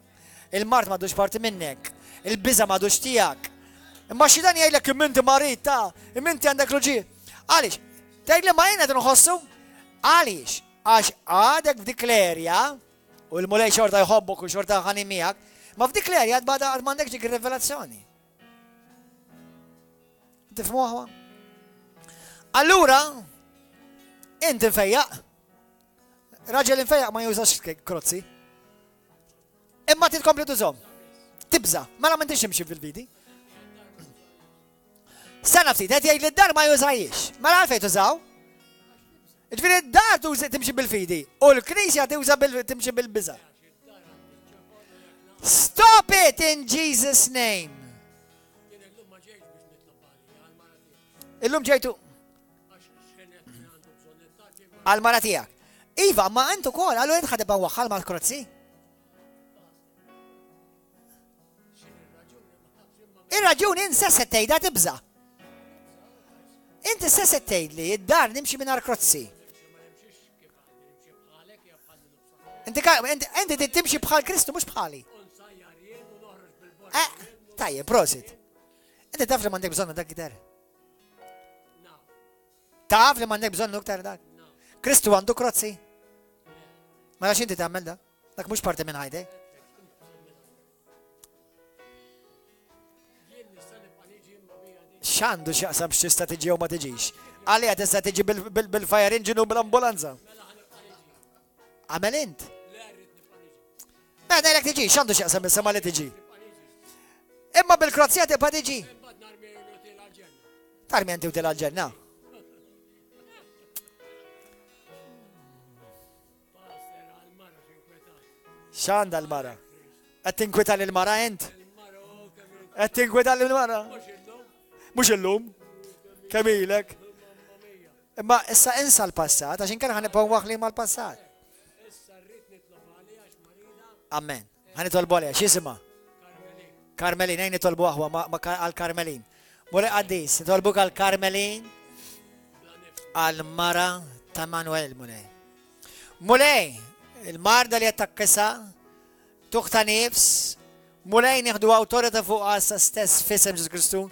Il-mart m'għadux parti minnek. Il-biża m'għadux tiegħek. Imma xi dan jgħidlek imminti marit imminti għandek l-ġieħ. Għalix, tgħidli ma jien qed nħossu? Għalix, għax għadek f'dik l-erja u l-mulej xorta jħobbok u xorta ħani miegħek, ma f'dik l-erja għad m'għandekx dik ir-rivelazzjoni. Tifhmuha? Allura, inti nfejjaq. Raġel infejjaq ma jużax krozzi. Imma titkompli tużhom. Tibża, mela ma intix imxi fil-vidi. Sena ftit, qed jgħid li d-dar ma jużajiex. Mela għalfejn tużaw? Ġifieri d-dar timxi bil-fidi u l-Knisja timxi bil-biża. Stop it in Jesus' name. Illum ġejtu għal-mara tiegħek. Iva, ma int ukoll, għallu int ħadeb waħħal mal-krozzi. Ir-raġuni int se tgħidha tibża. Inti se tgħidli id-dar nimxi mingħajr krozzi. Inti timxi bħal Kristu mhux bħali. Tajjeb, prosit. Inti taf li m'għandek bżonn dak gitar. Taf li m'għandek bżonn iktar dak. Kristu għandu krozzi. Mela x'inti tagħmel da? Dak mhux parti minn ħajdek. x'għandu x'jaqsam x'tista' tiġi u ma tiġix. Għalija tista' tiġi bil-fire engine u bil-ambulanza. Għamel int. Meta jek tiġi, x'għandu x'jaqsam is-sema li tiġi. Imma bil-krozzija tibqa' tiġi. Tarmi għanti u til-ġenna. X'għandha l-mara? Qed tinkwita lill-mara int? Qed tinkwita lill-mara? Mhux illum. Kemm ilek? Imma issa insa l-passat, għax inkella ħanibqgħu waħli mal-passat. Amen. Ħanitolbu għalija, x'jisimha? Karmelin, ejn nitolbu aħwa għal-Karmelin. Mulej qaddis, nitolbuk għal-Karmelin għal-mara ta' Manuel mulej. Mulej, il-marda li jattakkisa, tuħta nifs, mulej nieħdu awtorita fuq għassa stess fissem Ġesu Kristu,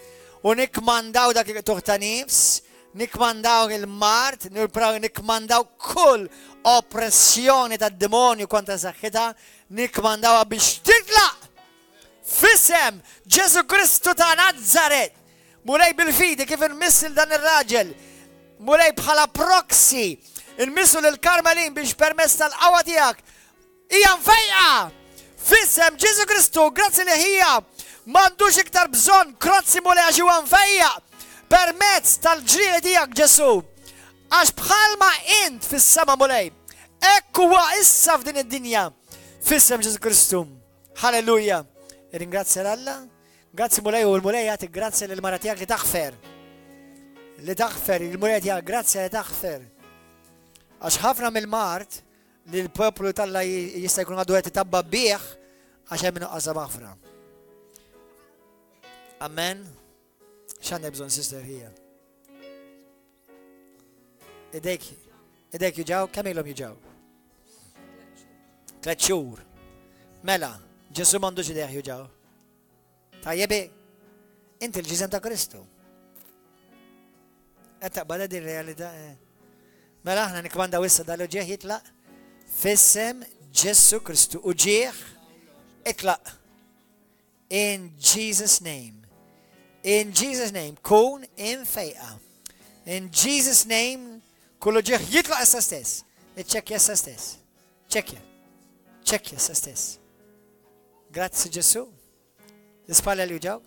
u nikmandaw dak li tuħta nifs, nikmandaw il-mart, nikmandaw kull oppressjoni ta' demonju kontra saħħita, nikmandaw biex titlaq fissem Ġesu Kristu ta' Nazaret. Mulej bil-fidi kif nmissil dan ir-raġel, mulej bħala proxy, nmissu l-Karmelin biex permess tal-qawa tiegħek hija mfejqa fissem Ġesu Kristu, grazzi li hija m'għandux iktar bżonn krozzi mulej għax huwa mfejqa permezz tal-ġriedi tiegħek Ġesu. Għax bħalma int fis-sema mulej, hekk huwa issa f'din id-dinja fissem Ġesu Kristu. Halleluja. Ringrazzja l-Alla. Grazzi mulej u l-mulej jagħti grazzi lill-mara tiegħek li taħfer. Li taħfer, il-mulej tiegħek grazzi li taħfer. Għax ħafna mill-mart li l-poplu tal-la jista' jkun għadu qed itabba bih għax hemm inqas maħfra. Amen. X'għandek bżonn sister hija? Idejk jiġaw, kemm ilhom jiġaw? 3 xhur. Mela, Ġesu m'għandux idejh jiġaw. Tajjebi, inti l-ġisem ta' Kristu. Taqbad din realtà. Mela aħna nikmandaw issa dal ġieħ jitlaq fissem Ġesu Kristu u ġieħ itlaq. In Jesus' name. In Jesus' name. Kun infejqa. In Jesus' name. Kullu ġieħ jitlaq issa stess. Iċċekkja issa stess. Ċekkja. Ċekkja issa stess. Grazzi Ġesu. L-ispalla li uġaw?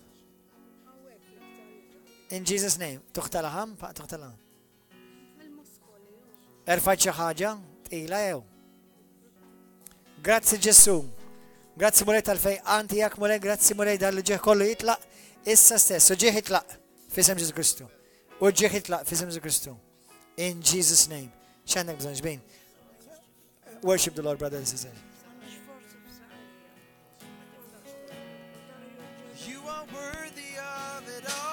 In Jesus' name. Tuħtala ħam? Tuħtala. Erfaċ xi ħaġa? Tqila jew. Grazzi Ġesu. Grazzi mulej tal-fejqan tiegħek mulej, grazzi mulej dal-ġieħ kollu jitlaq issa stess. U ġieħ jitlaq f'isem Ġesu Kristu. U ġieħ jitlaq f'isem Ġesu Kristu. In Jesus' name. X'għandek bżonn xbin? Worship the Lord, brothers and sisters. You are worthy of it all.